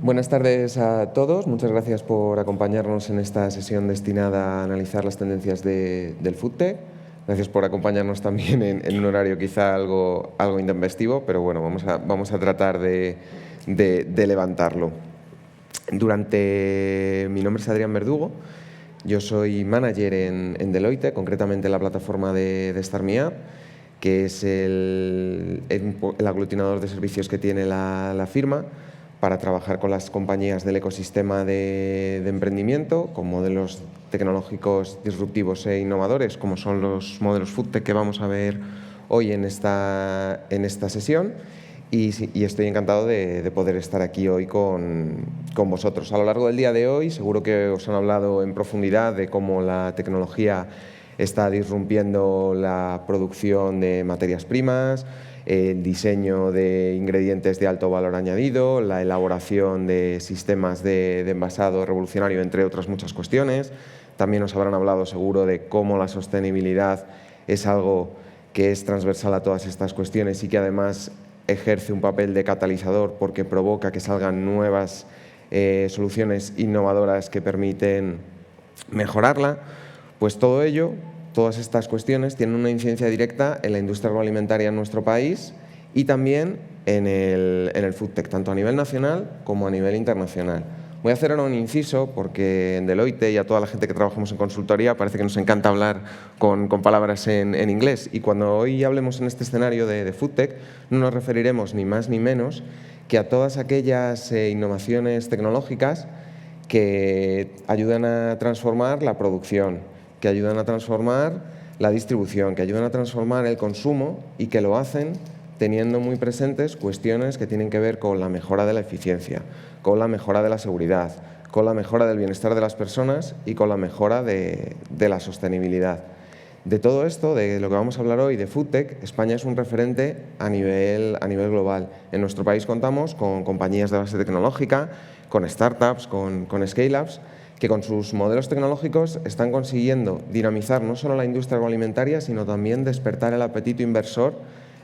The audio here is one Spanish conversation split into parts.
Buenas tardes a todos. Muchas gracias por acompañarnos en esta sesión destinada a analizar las tendencias del FoodTech. Gracias por acompañarnos también en un horario quizá algo intempestivo, pero bueno, vamos a tratar de levantarlo. Mi nombre es Adrián Verdugo. Yo soy manager en Deloitte, concretamente en la plataforma de StartMeUp, que es el aglutinador de servicios que tiene la firma para trabajar con las compañías del ecosistema de emprendimiento, con modelos tecnológicos disruptivos e innovadores, como son los modelos FoodTech que vamos a ver hoy en esta sesión. Y estoy encantado de poder estar aquí hoy con vosotros. A lo largo del día de hoy seguro que os han hablado en profundidad de cómo la tecnología está disrumpiendo la producción de materias primas, el diseño de ingredientes de alto valor añadido, la elaboración de sistemas de envasado revolucionario, entre otras muchas cuestiones. También os habrán hablado seguro de cómo la sostenibilidad es algo que es transversal a todas estas cuestiones y que además ejerce un papel de catalizador porque provoca que salgan nuevas soluciones innovadoras que permiten mejorarla. Pues todo ello, todas estas cuestiones tienen una incidencia directa en la industria agroalimentaria en nuestro país y también en el FoodTech, tanto a nivel nacional como a nivel internacional. Voy a hacer ahora un inciso porque en Deloitte y a toda la gente que trabajamos en consultoría parece que nos encanta hablar con palabras en inglés, y cuando hoy hablemos en este escenario de FoodTech no nos referiremos ni más ni menos que a todas aquellas innovaciones tecnológicas que ayudan a transformar la producción, que ayudan a transformar la distribución, que ayudan a transformar el consumo y que lo hacen teniendo muy presentes cuestiones que tienen que ver con la mejora de la eficiencia, con la mejora de la seguridad, con la mejora del bienestar de las personas y con la mejora de la sostenibilidad. De todo esto, de lo que vamos a hablar hoy, de FoodTech, España es un referente a nivel global. En nuestro país contamos con compañías de base tecnológica, con startups, con scale-ups, que con sus modelos tecnológicos están consiguiendo dinamizar no solo la industria agroalimentaria, sino también despertar el apetito inversor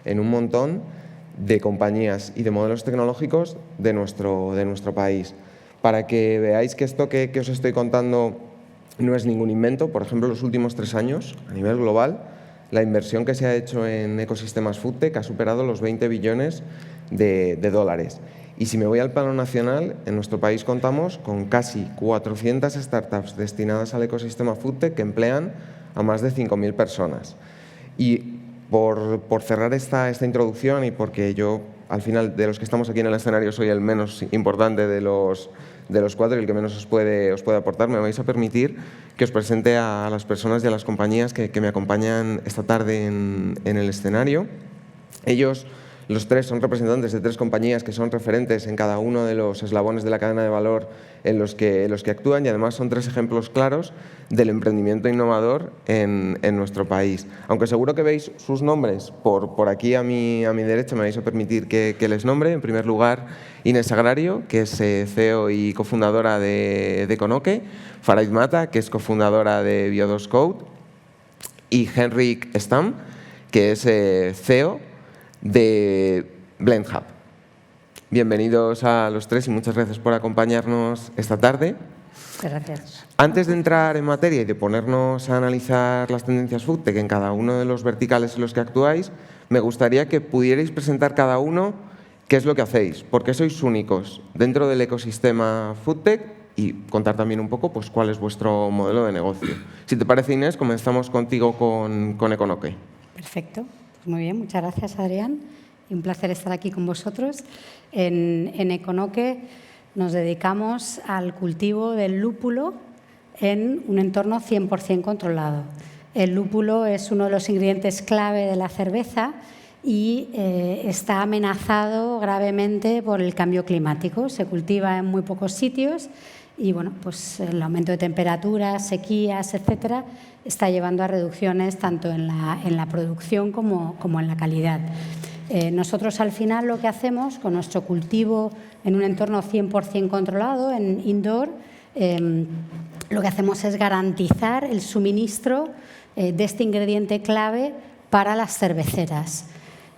en un montón de compañías y de modelos tecnológicos de nuestro país. Para que veáis que esto que os estoy contando no es ningún invento, por ejemplo, en los últimos 3 años, a nivel global, la inversión que se ha hecho en ecosistemas FoodTech ha superado los 20 billones de dólares. Y si me voy al plano nacional, en nuestro país contamos con casi 400 startups destinadas al ecosistema FoodTech que emplean a más de 5.000 personas. Y por cerrar esta introducción, y porque yo, al final, de los que estamos aquí en el escenario, soy el menos importante de los 4 y el que menos os puede aportar, me vais a permitir que os presente a las personas y a las compañías que me acompañan esta tarde en el escenario. Ellos, los 3, son representantes de 3 compañías que son referentes en cada uno de los eslabones de la cadena de valor en los que actúan, y además son 3 ejemplos claros del emprendimiento innovador en nuestro país. Aunque seguro que veis sus nombres por aquí a mi derecha, me vais a permitir que les nombre. En primer lugar, Inés Agrario, que es CEO y cofundadora de Econoque; Faraid Mata, que es cofundadora de Biodos Code; y Henrik Stam, que es CEO de BlendHub. Bienvenidos a los 3 y muchas gracias por acompañarnos esta tarde. Gracias. Antes de entrar en materia y de ponernos a analizar las tendencias FoodTech en cada uno de los verticales en los que actuáis, me gustaría que pudierais presentar cada uno qué es lo que hacéis, por qué sois únicos dentro del ecosistema FoodTech y contar también un poco pues, cuál es vuestro modelo de negocio. Si te parece, Inés, comenzamos contigo con Econoque. Perfecto. Pues muy bien, muchas gracias, Adrián. Un placer estar aquí con vosotros. En Econoque nos dedicamos al cultivo del lúpulo en un entorno 100% controlado. El lúpulo es uno de los ingredientes clave de la cerveza y está amenazado gravemente por el cambio climático. Se cultiva en muy pocos sitios y bueno, pues el aumento de temperaturas, sequías, etcétera, está llevando a reducciones tanto en la producción como en la calidad. Nosotros al final lo que hacemos con nuestro cultivo en un entorno 100% controlado, en indoor, lo que hacemos es garantizar el suministro de este ingrediente clave para las cerveceras.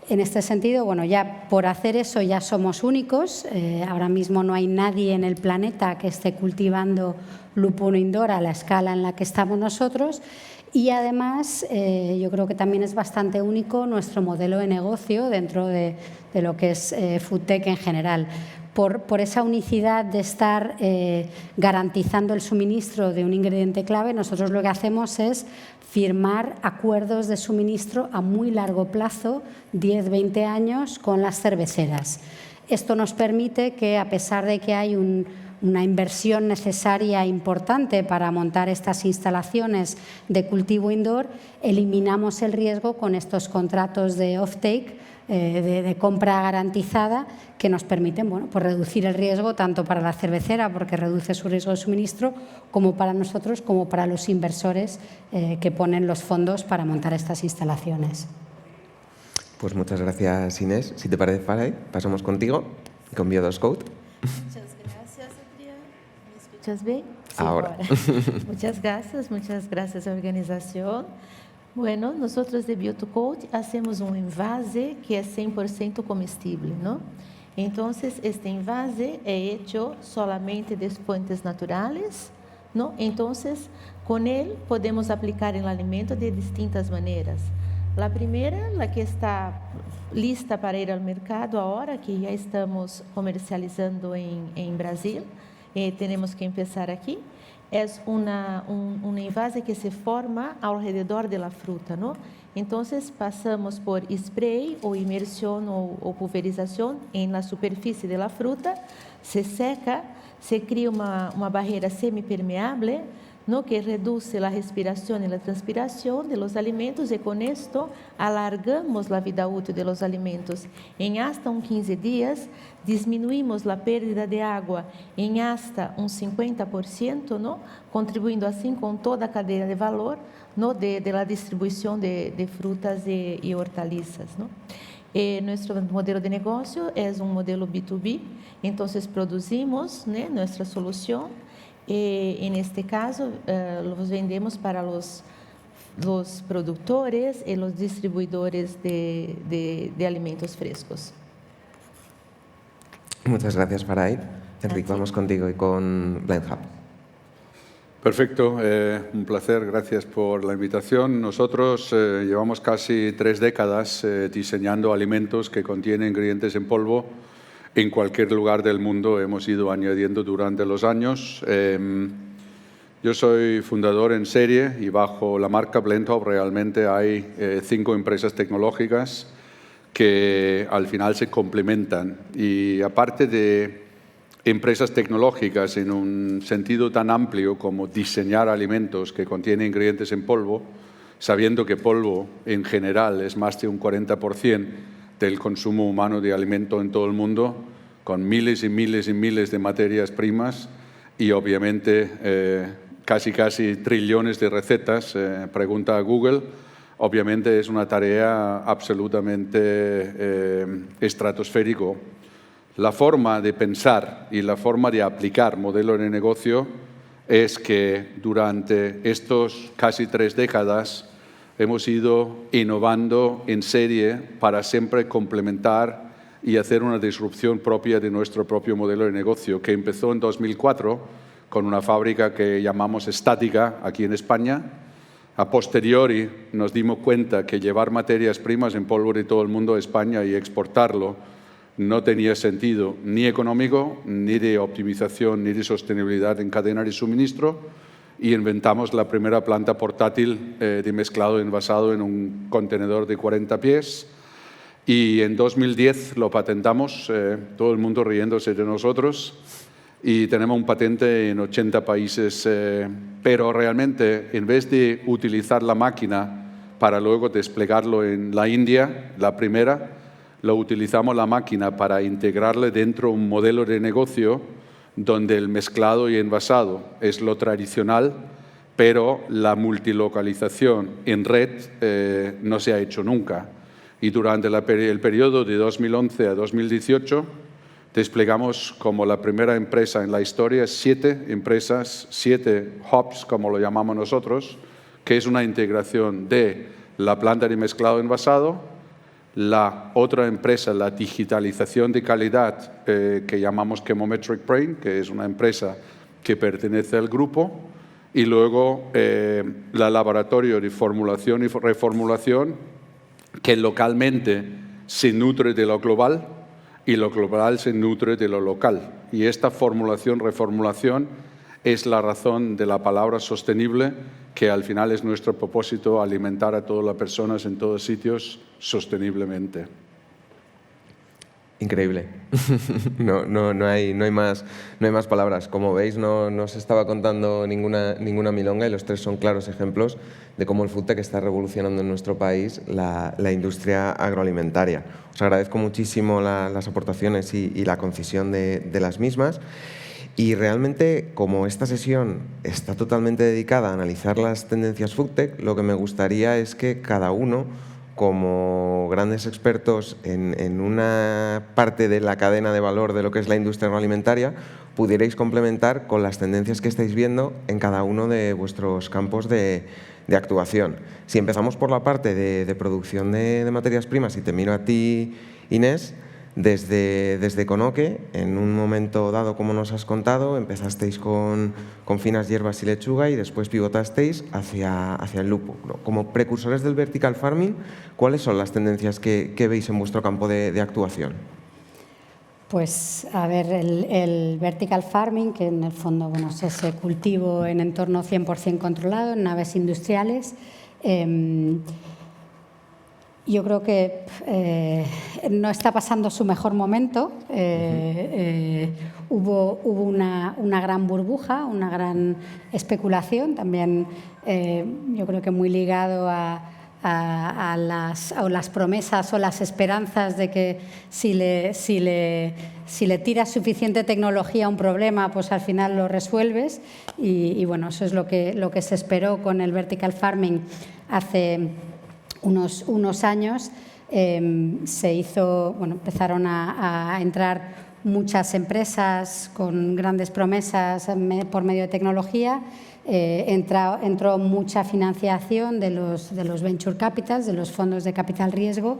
En este sentido, bueno, ya por hacer eso ya somos únicos. Ahora mismo no hay nadie en el planeta que esté cultivando lúpulo indoor a la escala en la que estamos nosotros. Y además, yo creo que también es bastante único nuestro modelo de negocio dentro de lo que es FoodTech en general. Por esa unicidad de estar garantizando el suministro de un ingrediente clave, nosotros lo que hacemos es firmar acuerdos de suministro a muy largo plazo, 10, 20 años, con las cerveceras. Esto nos permite que, a pesar de que hay una inversión necesaria importante para montar estas instalaciones de cultivo indoor, eliminamos el riesgo con estos contratos de off-take, de compra garantizada, que nos permiten, bueno, pues reducir el riesgo tanto para la cervecera, porque reduce su riesgo de suministro, como para nosotros, como para los inversores que ponen los fondos para montar estas instalaciones. Pues muchas gracias, Inés. Si te parece, Faray, pasamos contigo con Biodos Code. Muchas gracias, Adrián. ¿Me escuchas bien? Sí, Ahora. Muchas gracias, organización. Bueno, nosotros de Bioto-Code hacemos un envase que es 100% comestible, ¿no? Entonces, este envase es hecho solamente de fuentes naturales, ¿no? Entonces, con él podemos aplicar el alimento de distintas maneras. La primera, la que está lista para ir al mercado ahora, que ya estamos comercializando en Brasil, tenemos que empezar aquí, es un envase que se forma alrededor de la fruta, ¿no? Entonces, pasamos por spray o inmersión o pulverización en la superficie de la fruta, se seca, se crea una barrera semipermeable, ¿no? Que reduce la respiración y la transpiración de los alimentos, y con esto alargamos la vida útil de los alimentos en hasta 15 días, disminuimos la pérdida de agua en hasta 50%, ¿no? Contribuyendo así con toda la cadena de valor, ¿no? de la distribución de frutas y hortalizas, ¿no? Nuestro modelo de negocio es un modelo B2B, entonces producimos, ¿no? Nuestra solución. En este caso, los vendemos para los productores y los distribuidores de alimentos frescos. Muchas gracias, Faray. Enrique, vamos contigo y con BlendHub. Perfecto, un placer, gracias por la invitación. Nosotros llevamos casi 3 décadas diseñando alimentos que contienen ingredientes en polvo. En cualquier lugar del mundo hemos ido añadiendo durante los años. Yo soy fundador en serie y bajo la marca BlendHub realmente hay 5 empresas tecnológicas que al final se complementan. Y aparte de empresas tecnológicas en un sentido tan amplio como diseñar alimentos que contienen ingredientes en polvo, sabiendo que polvo en general es más de un 40% del consumo humano de alimento en todo el mundo, con miles y miles y miles de materias primas y obviamente casi trillones de recetas. Pregunta a Google, obviamente es una tarea absolutamente estratosférico. La forma de pensar y la forma de aplicar modelo de negocio es que durante estos casi 3 décadas hemos ido innovando en serie para siempre complementar y hacer una disrupción propia de nuestro propio modelo de negocio, que empezó en 2004 con una fábrica que llamamos Estática aquí en España. A posteriori nos dimos cuenta que llevar materias primas en polvo de todo el mundo a España y exportarlo no tenía sentido ni económico, ni de optimización, ni de sostenibilidad en cadena de suministro, y inventamos la primera planta portátil de mezclado envasado en un contenedor de 40 pies. Y en 2010 lo patentamos, todo el mundo riéndose de nosotros, y tenemos un patente en 80 países, pero realmente en vez de utilizar la máquina para luego desplegarlo en la India, la primera, lo utilizamos la máquina para integrarle dentro un modelo de negocio donde el mezclado y envasado es lo tradicional, pero la multilocalización en red no se ha hecho nunca. Y durante el periodo de 2011 a 2018 desplegamos como la primera empresa en la historia 7 empresas, 7 hubs, como lo llamamos nosotros, que es una integración de la planta de mezclado envasado, La otra empresa, la digitalización de calidad, que llamamos Chemometric Brain, que es una empresa que pertenece al grupo, y luego la laboratorio de formulación y reformulación, que localmente se nutre de lo global y lo global se nutre de lo local. Y esta formulación, reformulación, es la razón de la palabra sostenible, que al final es nuestro propósito, alimentar a todas las personas en todos sitios sosteniblemente. Increíble. No hay más palabras. Como veis, no se estaba contando ninguna milonga y los tres son claros ejemplos de cómo el FoodTech está revolucionando en nuestro país la industria agroalimentaria. Os agradezco muchísimo las aportaciones y la concisión de las mismas. Y realmente, como esta sesión está totalmente dedicada a analizar las tendencias FoodTech, lo que me gustaría es que cada uno, como grandes expertos en una parte de la cadena de valor de lo que es la industria agroalimentaria, pudierais complementar con las tendencias que estáis viendo en cada uno de vuestros campos de actuación. Si empezamos por la parte de producción de materias primas, y te miro a ti, Inés, desde Econoque, en un momento dado, como nos has contado, empezasteis con finas hierbas y lechuga y después pivotasteis hacia el lúpulo. Como precursores del vertical farming, ¿cuáles son las tendencias que veis en vuestro campo de actuación? Pues, a ver, el vertical farming, que en el fondo es ese cultivo en entorno 100% controlado, en naves industriales, yo creo que no está pasando su mejor momento. Hubo una gran burbuja, una gran especulación, también yo creo que muy ligado a las promesas o las esperanzas de que si le tiras suficiente tecnología a un problema, pues al final lo resuelves. Y bueno, eso es lo que se esperó con el vertical farming hace unos años. Empezaron a entrar muchas empresas con grandes promesas por medio de tecnología. Entró mucha financiación de los venture capitals, de los fondos de capital riesgo,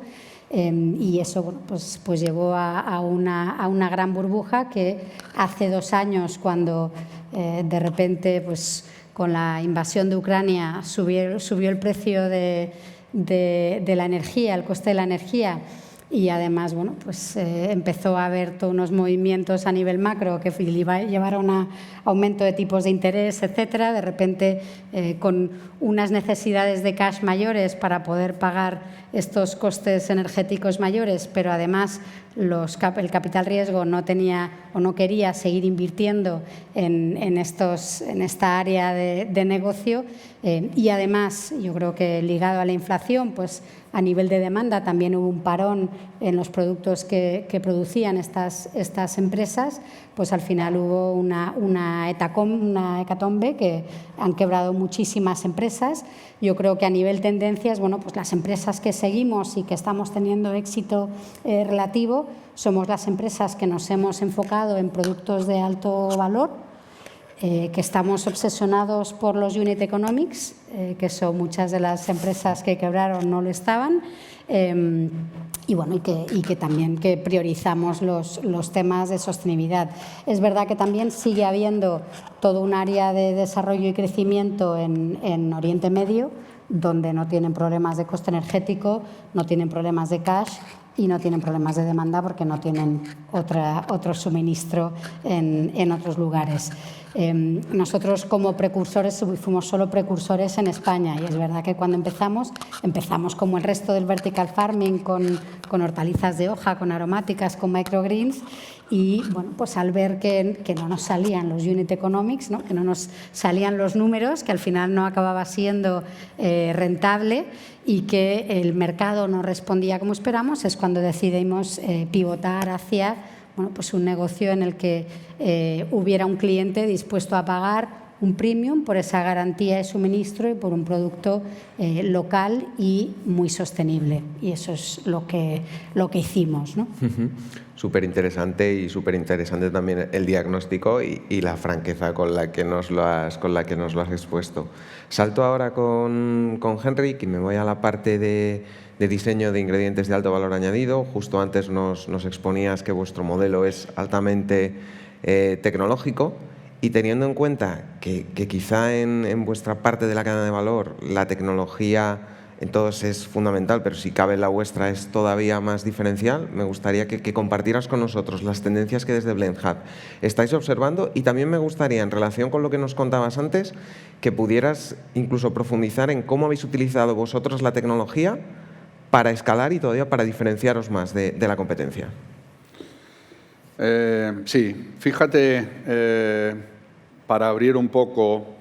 y eso pues llevó a una gran burbuja que hace 2 años, cuando de repente pues con la invasión de Ucrania subió el precio de la energía, el coste de la energía, y además empezó a haber todos unos movimientos a nivel macro que llevaron a aumento de tipos de interés, etcétera. De repente, con unas necesidades de cash mayores para poder pagar estos costes energéticos mayores, pero además el capital riesgo no tenía o no quería seguir invirtiendo en esta área de negocio, y además yo creo que ligado a la inflación, pues a nivel de demanda también hubo un parón en los productos que producían estas empresas. Pues al final hubo una hecatombe, que han quebrado muchísimas empresas. Yo creo que a nivel tendencias, pues las empresas que seguimos y que estamos teniendo éxito relativo somos las empresas que nos hemos enfocado en productos de alto valor, que estamos obsesionados por los unit economics, que son muchas de las empresas que quebraron no lo estaban, y que también que priorizamos los temas de sostenibilidad. Es verdad que también sigue habiendo todo un área de desarrollo y crecimiento en Oriente Medio, donde no tienen problemas de coste energético, no tienen problemas de cash y no tienen problemas de demanda, porque no tienen otro suministro en otros lugares. Nosotros, como precursores, fuimos solo precursores en España, y es verdad que cuando empezamos como el resto del vertical farming, con hortalizas de hoja, con aromáticas, con microgreens, y pues al ver que no nos salían los unit economics, ¿no? Que no nos salían los números, que al final no acababa siendo rentable y que el mercado no respondía como esperamos, es cuando decidimos pivotar hacia pues un negocio en el que hubiera un cliente dispuesto a pagar un premium por esa garantía de suministro y por un producto local y muy sostenible. Y eso es lo que hicimos, ¿no? súper interesante y súper interesante también el diagnóstico y la franqueza con la que nos lo has expuesto. Salto ahora con Henrik y me voy a la parte de diseño de ingredientes de alto valor añadido. Justo antes nos exponías que vuestro modelo es altamente tecnológico y teniendo en cuenta que quizá en vuestra parte de la cadena de valor la tecnología en todos es fundamental, pero si cabe la vuestra es todavía más diferencial, me gustaría que compartieras con nosotros las tendencias que desde BlendHub estáis observando y también me gustaría, en relación con lo que nos contabas antes, que pudieras incluso profundizar en cómo habéis utilizado vosotros la tecnología para escalar y todavía para diferenciaros más de la competencia. Sí, fíjate, para abrir un poco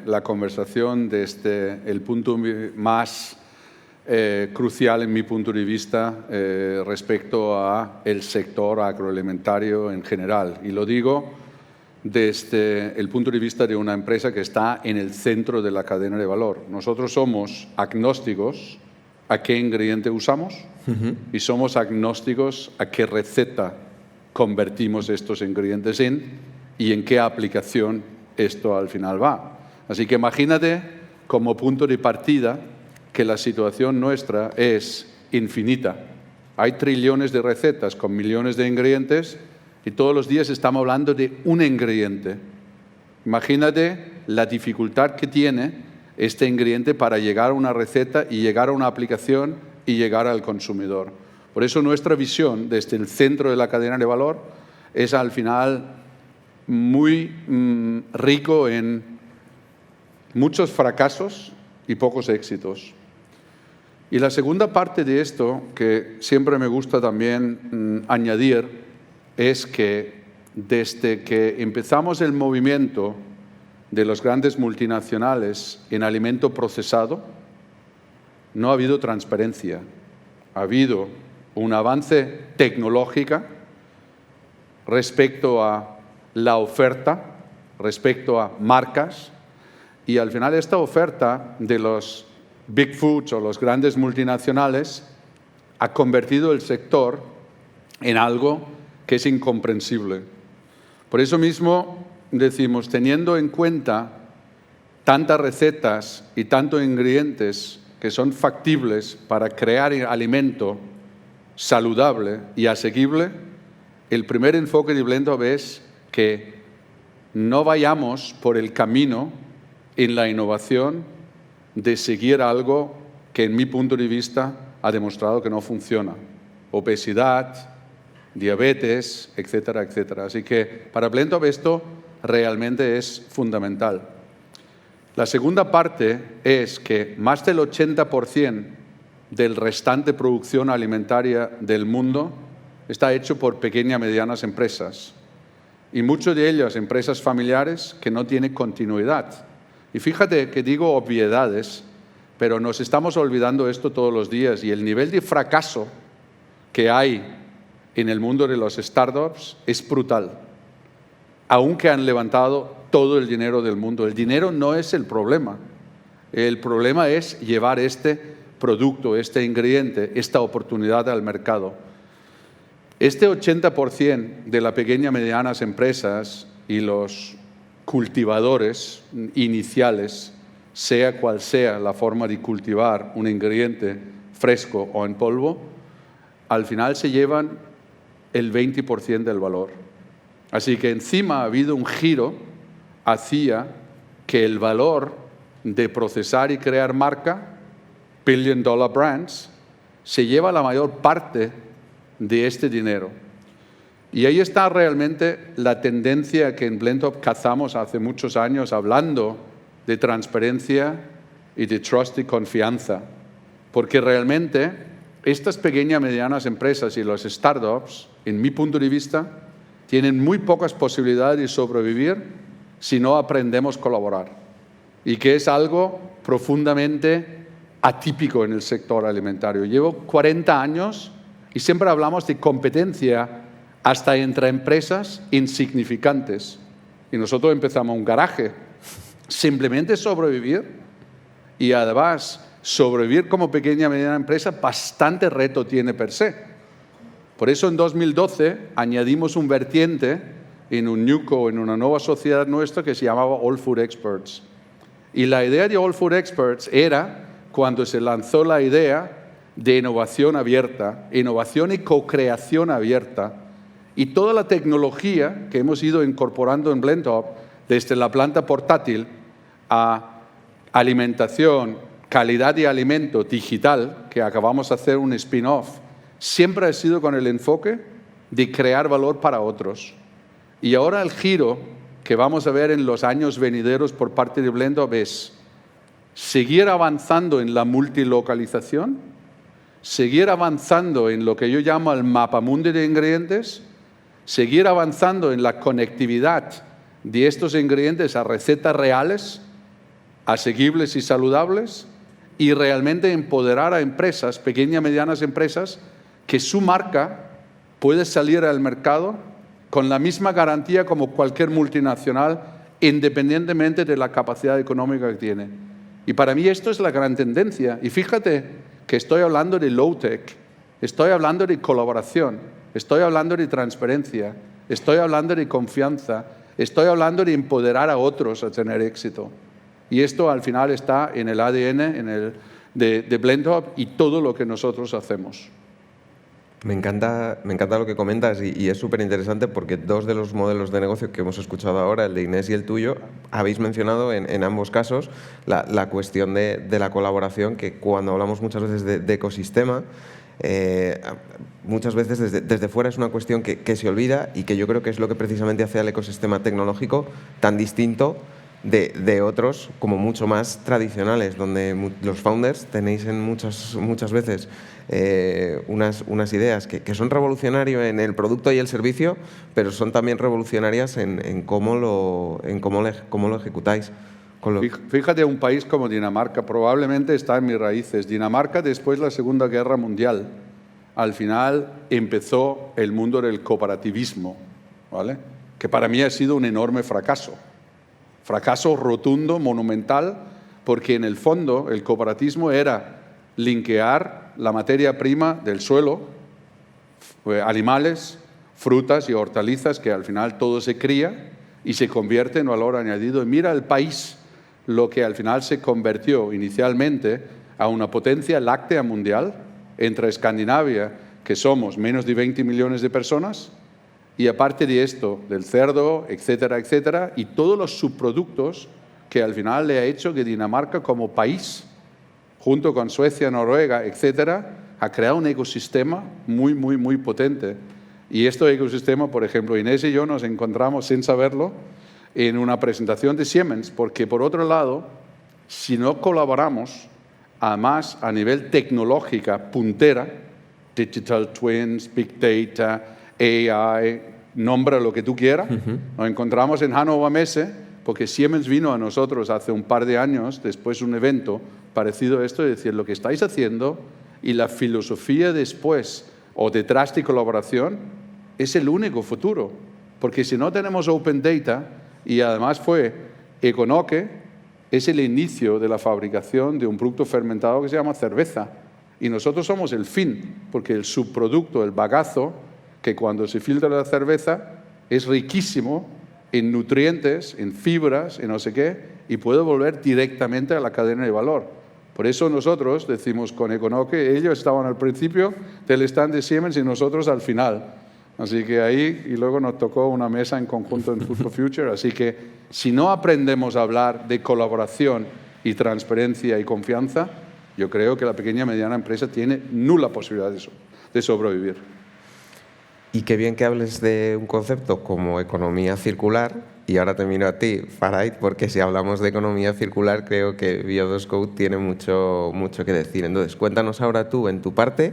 la conversación desde el punto más crucial en mi punto de vista respecto al sector agroalimentario en general. Y lo digo desde el punto de vista de una empresa que está en el centro de la cadena de valor. Nosotros somos agnósticos a qué ingrediente usamos y somos agnósticos a qué receta convertimos estos ingredientes y en qué aplicación esto al final va. Así que imagínate como punto de partida que la situación nuestra es infinita. Hay trillones de recetas con millones de ingredientes y todos los días estamos hablando de un ingrediente. Imagínate la dificultad que tiene este ingrediente para llegar a una receta y llegar a una aplicación y llegar al consumidor. Por eso nuestra visión desde el centro de la cadena de valor es al final muy rico en muchos fracasos y pocos éxitos. Y la segunda parte de esto, que siempre me gusta también añadir, es que desde que empezamos el movimiento de los grandes multinacionales en alimento procesado, no ha habido transparencia. Ha habido un avance tecnológico respecto a la oferta, respecto a marcas, y al final esta oferta de los Big Foods o los grandes multinacionales ha convertido el sector en algo que es incomprensible. Por eso mismo decimos, teniendo en cuenta tantas recetas y tantos ingredientes que son factibles para crear alimento saludable y asequible, el primer enfoque de BlendHub es que no vayamos por el camino en la innovación de seguir algo que en mi punto de vista ha demostrado que no funciona. Obesidad, diabetes, etcétera, etcétera. Así que para BlendHub esto realmente es fundamental. La segunda parte es que más del 80% del restante producción alimentaria del mundo está hecho por pequeñas y medianas empresas. Y muchas de ellas empresas familiares que no tienen continuidad. Y fíjate que digo obviedades, pero nos estamos olvidando esto todos los días y el nivel de fracaso que hay en el mundo de los startups es brutal. Aunque han levantado todo el dinero del mundo. El dinero no es el problema. El problema es llevar este producto, este ingrediente, esta oportunidad al mercado. Este 80% de las pequeñas y medianas empresas y los cultivadores iniciales, sea cual sea la forma de cultivar un ingrediente fresco o en polvo, al final se llevan el 20% del valor. Así que encima ha habido un giro hacia que el valor de procesar y crear marca, $1 billion brands, se lleva la mayor parte de este dinero. Y ahí está realmente la tendencia que en BlendHub cazamos hace muchos años hablando de transparencia y de trust y confianza. Porque realmente estas pequeñas y medianas empresas y los startups, en mi punto de vista, tienen muy pocas posibilidades de sobrevivir si no aprendemos a colaborar. Y que es algo profundamente atípico en el sector alimentario. Llevo 40 años y siempre hablamos de competencia hasta entre empresas insignificantes. Y nosotros empezamos un garaje. Simplemente sobrevivir. Y además, sobrevivir como pequeña y mediana empresa, bastante reto tiene per se. Por eso en 2012 añadimos un vertiente en un NewCo, en una nueva sociedad nuestra que se llamaba All Food Experts. Y la idea de All Food Experts era cuando se lanzó la idea de innovación abierta, innovación y co-creación abierta, y toda la tecnología que hemos ido incorporando en BlendUp, desde la planta portátil a alimentación, calidad de alimento digital, que acabamos de hacer un spin-off, siempre ha sido con el enfoque de crear valor para otros. Y ahora el giro que vamos a ver en los años venideros por parte de BlendUp es seguir avanzando en la multilocalización, seguir avanzando en lo que yo llamo el mapamundi de ingredientes, seguir avanzando en la conectividad de estos ingredientes a recetas reales, asequibles y saludables, y realmente empoderar a empresas, pequeñas y medianas empresas, que su marca puede salir al mercado con la misma garantía como cualquier multinacional, independientemente de la capacidad económica que tiene. Y para mí esto es la gran tendencia. Y fíjate que estoy hablando de low-tech, estoy hablando de colaboración, estoy hablando de transparencia, estoy hablando de confianza, estoy hablando de empoderar a otros a tener éxito. Y esto al final está en el ADN de BlendUp y todo lo que nosotros hacemos. Me encanta lo que comentas y es súper interesante porque dos de los modelos de negocio que hemos escuchado ahora, el de Inés y el tuyo, habéis mencionado en ambos casos la cuestión de la colaboración, que cuando hablamos muchas veces de ecosistema, muchas veces desde fuera es una cuestión que se olvida y que yo creo que es lo que precisamente hace al ecosistema tecnológico tan distinto de otros como mucho más tradicionales, donde los founders tenéis en muchas veces unas ideas que son revolucionarias en el producto y el servicio, pero son también revolucionarias en cómo lo ejecutáis. Fíjate, un país como Dinamarca probablemente está en mis raíces. Dinamarca, después de la Segunda Guerra Mundial, al final empezó el mundo del cooperativismo, ¿vale? Que para mí ha sido un enorme fracaso. Fracaso rotundo, monumental, porque en el fondo el cooperativismo era linkear la materia prima del suelo, animales, frutas y hortalizas, que al final todo se cría y se convierte en valor añadido. Y mira el país, lo que al final se convirtió inicialmente a una potencia láctea mundial, entre Escandinavia, que somos menos de 20 millones de personas, y aparte de esto, del cerdo, etcétera, etcétera, y todos los subproductos que al final le ha hecho que Dinamarca como país, junto con Suecia, Noruega, etcétera, ha creado un ecosistema muy, muy, muy potente. Y este ecosistema, por ejemplo, Inés y yo nos encontramos sin saberlo en una presentación de Siemens, porque por otro lado, si no colaboramos, además a nivel tecnológica puntera, digital twins, big data, AI, nombra lo que tú quieras. Nos encontramos en Hannover Messe porque Siemens vino a nosotros hace un par de años, después de un evento parecido a esto, y decir, lo que estáis haciendo y la filosofía después o detrás de colaboración es el único futuro. Porque si no tenemos Open Data, y además fue Econoque, es el inicio de la fabricación de un producto fermentado que se llama cerveza. Y nosotros somos el fin, porque el subproducto, el bagazo, que cuando se filtra la cerveza es riquísimo en nutrientes, en fibras, en no sé qué, y puede volver directamente a la cadena de valor. Por eso nosotros decimos con Econoque, ellos estaban al principio del stand de Siemens y nosotros al final. Así que ahí, y luego nos tocó una mesa en conjunto en Food for Future, así que si no aprendemos a hablar de colaboración y transparencia y confianza, yo creo que la pequeña y mediana empresa tiene nula posibilidad de sobrevivir. Y qué bien que hables de un concepto como economía circular, y ahora te miro a ti, Farhad, porque si hablamos de economía circular creo que Bio2 Code tiene mucho que decir. Entonces, cuéntanos ahora tú, en tu parte,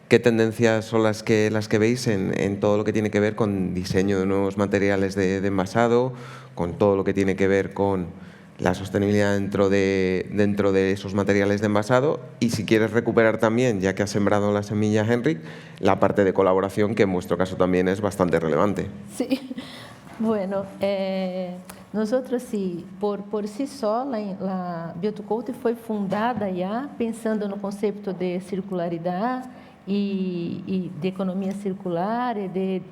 qué tendencias son las que veis en todo lo que tiene que ver con diseño de nuevos materiales de envasado, con todo lo que tiene que ver con la sostenibilidad dentro de esos materiales de envasado, y si quieres recuperar también, ya que has sembrado la semilla, Henrik, la parte de colaboración, que en vuestro caso también es bastante relevante. Sí, bueno, nosotros sí, por sí só, la Bio2Code foi fundada já pensando no conceito de circularidade e de economia circular e de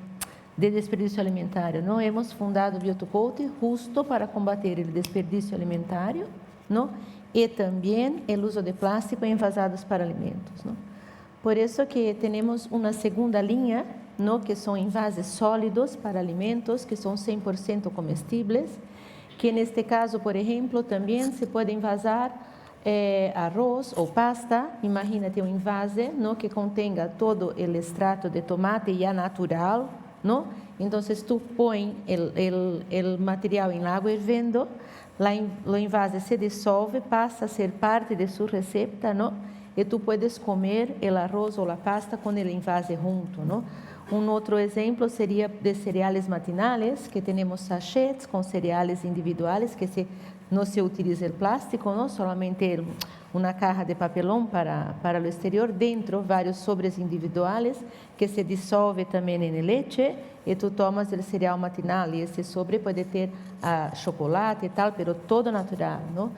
desperdício alimentário, não? Hemos fundado Biotucote justo para combater o desperdício alimentário, não? E também o uso de plástico em envasados para alimentos, não? Por isso que temos uma segunda linha, não? Que são envases sólidos para alimentos, que são 100% comestíveis, que neste caso, por exemplo, também se pode envasar arroz ou pasta. Imagínate um envase, não? Que contenha todo o extrato de tomate já natural, não? Então, tu pões o material em água hirviendo, o envase se dissolve, passa a ser parte de sua receita, não? E tu puedes comer o arroz ou a pasta com o envase junto, não? Um outro exemplo seria de cereais matinales, que temos sachets com cereais individuais, que não se utiliza o plástico, não? Solamente uma caja de papelão para o exterior, dentro vários sobres individuais, que se dissolve também em leite, e tu tomas o cereal matinal, e esse sobre pode ter chocolate e tal, pero todo natural, não?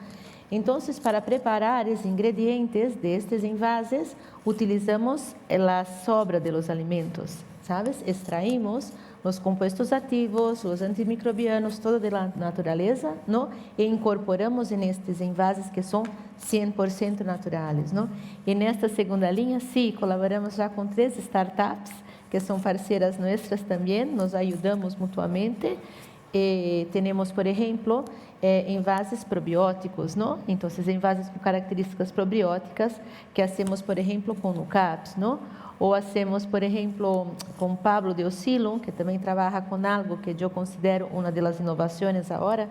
Então, para preparar os ingredientes destes envases, utilizamos a sobra de los alimentos, ¿sabes? Extraímos os compostos ativos, os antimicrobianos, todo de la natureza, ¿no? E incorporamos nestes envases que são 100% naturais, ¿no? E nesta segunda linha, sim, colaboramos já com 3 startups, que são parceiras nossas também, nos ajudamos mutuamente. Temos, por exemplo, envases probióticos, não? Então, envases com características probióticas que hacemos, por exemplo, com Nucaps, não? Ou hacemos, por exemplo, com Pablo de Oscilum, que também trabalha com algo que eu considero uma das inovações agora,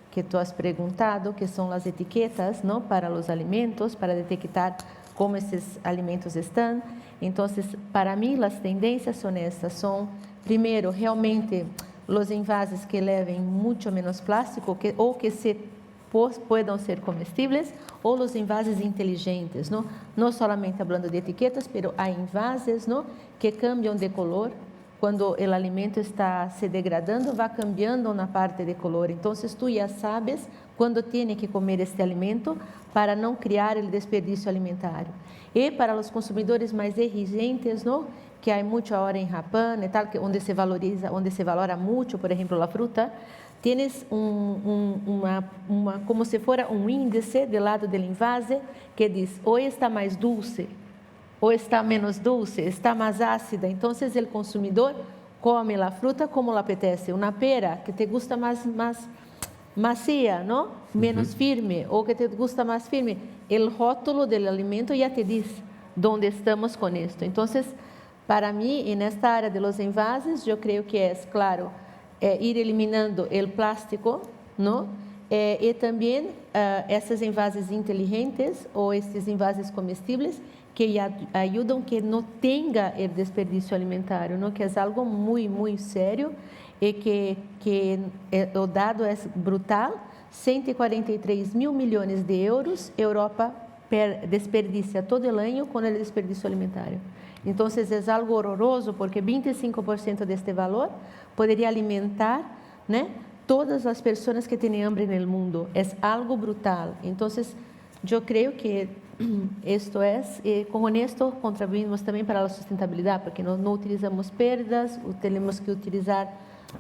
que tu has perguntado, que são as etiquetas, não? Para os alimentos, para detectar como esses alimentos estão. Então, para mim, as tendências são essas, são, primeiro, realmente os envases que levem muito menos plástico ou que puedan ser comestíveis, ou os envases inteligentes, não? Não somente falando de etiquetas, mas há envases, não? Que cambiam de color. Quando o alimento está se degradando, vai cambiando na parte de color. Então, tu já sabes quando tem que comer este alimento para não criar o desperdício alimentário. E para os consumidores mais exigentes, não? Que há muito agora em Japão e tal, onde se valora muito, por exemplo, a fruta, tienes como se fora um índice do lado do envase que diz, hoje está mais dulce, ou está menos dulce, está mais ácida. Então, o consumidor come a fruta como lhe apetece. Uma pera que te gusta mais macia, não? Menos firme, ou que te gusta mais firme. O rótulo do alimento já te diz onde estamos com isto. Então, para mim, e nesta área de los envases, eu creio que é, claro, ir eliminando o plástico, não? E também esses envases inteligentes ou esses envases comestíveis que ajudam que não tenha o desperdício alimentário, não? Que é algo muito, muito sério e que o dado é brutal. 143 mil milhões de euros, Europa desperdicia todo o ano com o desperdício alimentário. Então, é algo horroroso, porque 25% deste valor poderia alimentar, né, todas as pessoas que têm hambre no mundo. É algo brutal. Então, eu creio que isto é, e com isto contribuímos também para a sustentabilidade, porque não utilizamos perdas, temos que utilizar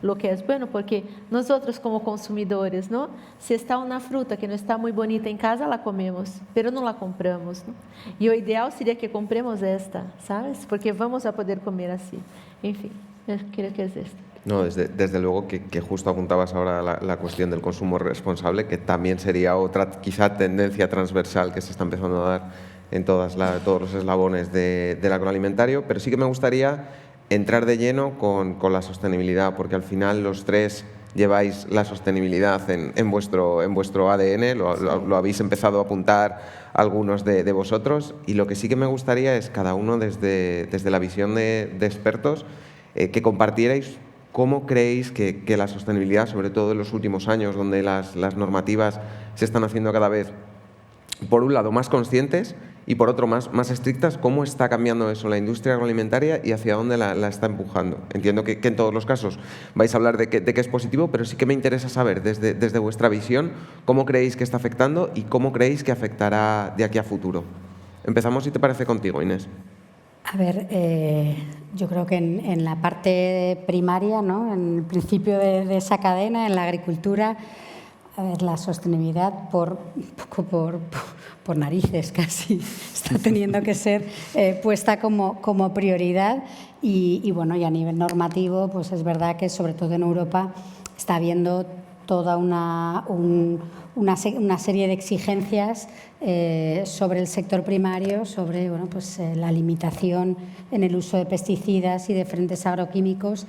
o que é bueno, porque nós como consumidores, não? Se está uma fruta que não está muito bonita em casa, la comemos, pero não la compramos, não? E o ideal seria que compremos esta, sabes? Porque vamos a poder comer assim. Enfim, eu creo que é esto. No, desde luego que justo apuntabas ahora la cuestión del consumo responsable, que también sería otra quizá tendencia transversal que se está empezando a dar en todos los eslabones del agroalimentario, pero sí que me gustaría entrar de lleno con la sostenibilidad, porque al final los tres lleváis la sostenibilidad en vuestro ADN, lo habéis empezado a apuntar algunos de vosotros, y lo que sí que me gustaría es cada uno desde la visión de expertos que compartierais cómo creéis que la sostenibilidad, sobre todo en los últimos años, donde las normativas se están haciendo cada vez, por un lado, más conscientes y por otro más estrictas, ¿cómo está cambiando eso la industria agroalimentaria y hacia dónde la está empujando? Entiendo que en todos los casos vais a hablar de que es positivo, pero sí que me interesa saber desde vuestra visión cómo creéis que está afectando y cómo creéis que afectará de aquí a futuro. Empezamos, si te parece, contigo, Inés. A ver, yo creo que en la parte primaria, ¿no? En el principio de esa cadena, en la agricultura, a ver, la sostenibilidad por narices casi está teniendo que ser puesta como prioridad y bueno, y a nivel normativo, pues es verdad que sobre todo en Europa está habiendo toda una serie de exigencias sobre el sector primario, sobre bueno, pues, la limitación en el uso de pesticidas y de diferentes agroquímicos,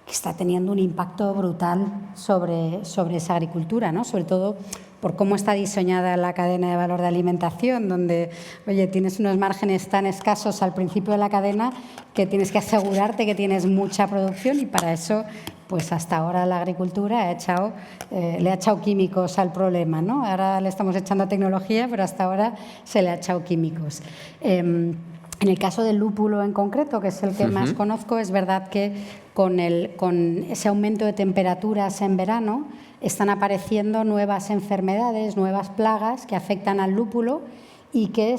que está teniendo un impacto brutal sobre esa agricultura, ¿no? Sobre todo por cómo está diseñada la cadena de valor de alimentación, donde, oye, tienes unos márgenes tan escasos al principio de la cadena que tienes que asegurarte que tienes mucha producción y para eso, pues hasta ahora la agricultura le ha echado químicos al problema, ¿no? Ahora le estamos echando tecnología, pero hasta ahora se le ha echado químicos. En el caso del lúpulo en concreto, que es el que más conozco, es verdad que con ese aumento de temperaturas en verano están apareciendo nuevas enfermedades, nuevas plagas que afectan al lúpulo y que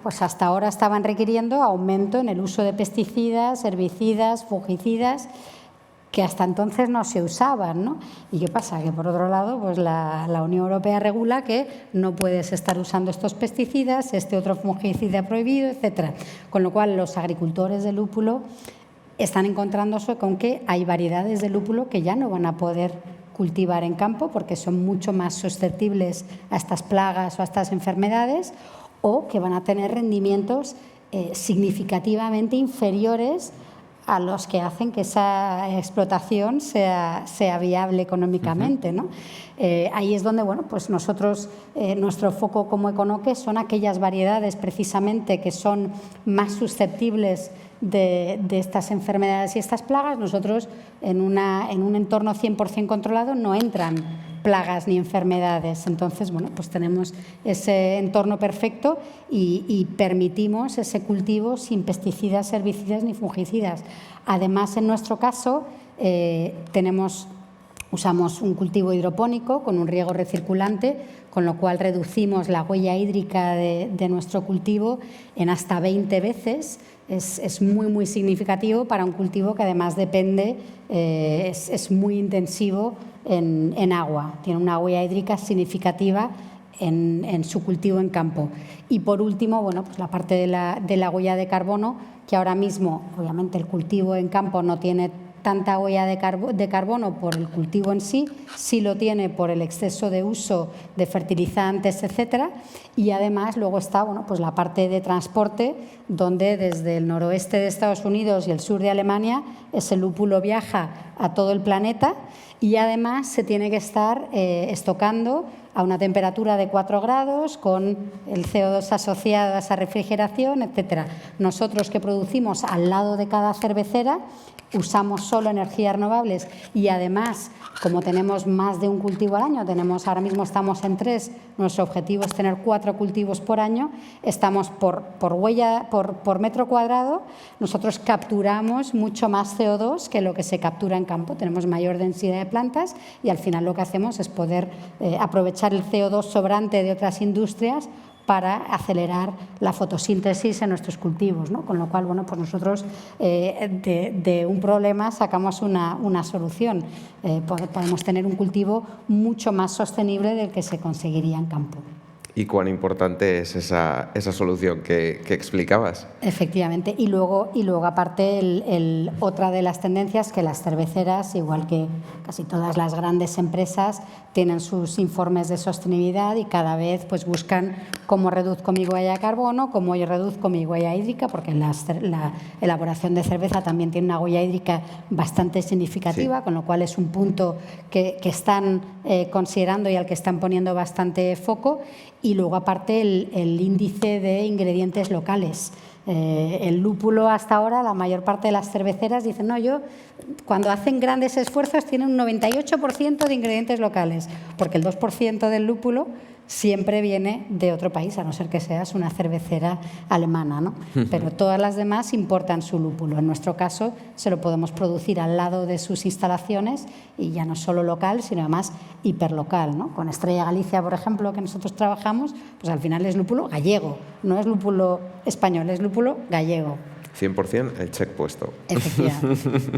pues hasta ahora estaban requiriendo aumento en el uso de pesticidas, herbicidas, fungicidas, que hasta entonces no se usaban, ¿no? ¿Y qué pasa? Que por otro lado, pues la Unión Europea regula que no puedes estar usando estos pesticidas, este otro fungicida prohibido, etcétera. Con lo cual, los agricultores de lúpulo están encontrándose con que hay variedades de lúpulo que ya no van a poder cultivar en campo porque son mucho más susceptibles a estas plagas o a estas enfermedades o que van a tener rendimientos significativamente inferiores a los que hacen que esa explotación sea viable económicamente, ¿no? Ahí es donde, bueno, pues nosotros, nuestro foco como Econoque son aquellas variedades precisamente que son más susceptibles de estas enfermedades y estas plagas. Nosotros en un entorno 100% controlado no entran plagas ni enfermedades. Entonces, bueno, pues tenemos ese entorno perfecto y permitimos ese cultivo sin pesticidas, herbicidas ni fungicidas. Además, en nuestro caso, usamos un cultivo hidropónico con un riego recirculante, con lo cual reducimos la huella hídrica de nuestro cultivo en hasta 20 veces. Es muy, muy significativo para un cultivo que además depende, es muy intensivo en agua. Tiene una huella hídrica significativa en su cultivo en campo. Y por último, bueno, pues la parte de la huella de carbono, que ahora mismo, obviamente, el cultivo en campo no tiene tanta huella de carbono por el cultivo en sí, sí lo tiene por el exceso de uso de fertilizantes, etcétera, y además luego está, bueno, pues la parte de transporte, donde desde el noroeste de Estados Unidos y el sur de Alemania ese lúpulo viaja a todo el planeta y además se tiene que estar estocando a una temperatura de 4 grados con el CO2 asociado a esa refrigeración, etcétera. Nosotros que producimos al lado de cada cervecera usamos solo energías renovables y además, como tenemos más de un cultivo al año, ahora mismo estamos en 3, nuestro objetivo es tener 4 cultivos por año, estamos por metro cuadrado, nosotros capturamos mucho más CO2 que lo que se captura en campo, tenemos mayor densidad de plantas y al final lo que hacemos es poder aprovechar el CO2 sobrante de otras industrias para acelerar la fotosíntesis en nuestros cultivos, ¿no? Con lo cual, bueno, pues nosotros de un problema sacamos una solución. Podemos tener un cultivo mucho más sostenible del que se conseguiría en campo. ¿Y cuán importante es esa solución que explicabas? Efectivamente. Y luego aparte, otra de las tendencias que las cerveceras, igual que casi todas las grandes empresas, tienen sus informes de sostenibilidad y cada vez pues buscan cómo reduzco mi huella de carbono, cómo yo reduzco mi huella hídrica, porque la elaboración de cerveza también tiene una huella hídrica bastante significativa, sí. Con lo cual es un punto que están considerando y al que están poniendo bastante foco. Y luego, aparte, el índice de ingredientes locales. El lúpulo, hasta ahora, la mayor parte de las cerveceras dicen, no, cuando hacen grandes esfuerzos tienen un 98% de ingredientes locales, porque el 2% del lúpulo siempre viene de otro país, a no ser que seas una cervecera alemana, ¿no? Pero todas las demás importan su lúpulo. En nuestro caso, se lo podemos producir al lado de sus instalaciones y ya no solo local, sino además hiperlocal, ¿no? Con Estrella Galicia, por ejemplo, que nosotros trabajamos, pues al final es lúpulo gallego, no es lúpulo español, es lúpulo gallego. 100% el check puesto. Efectivamente.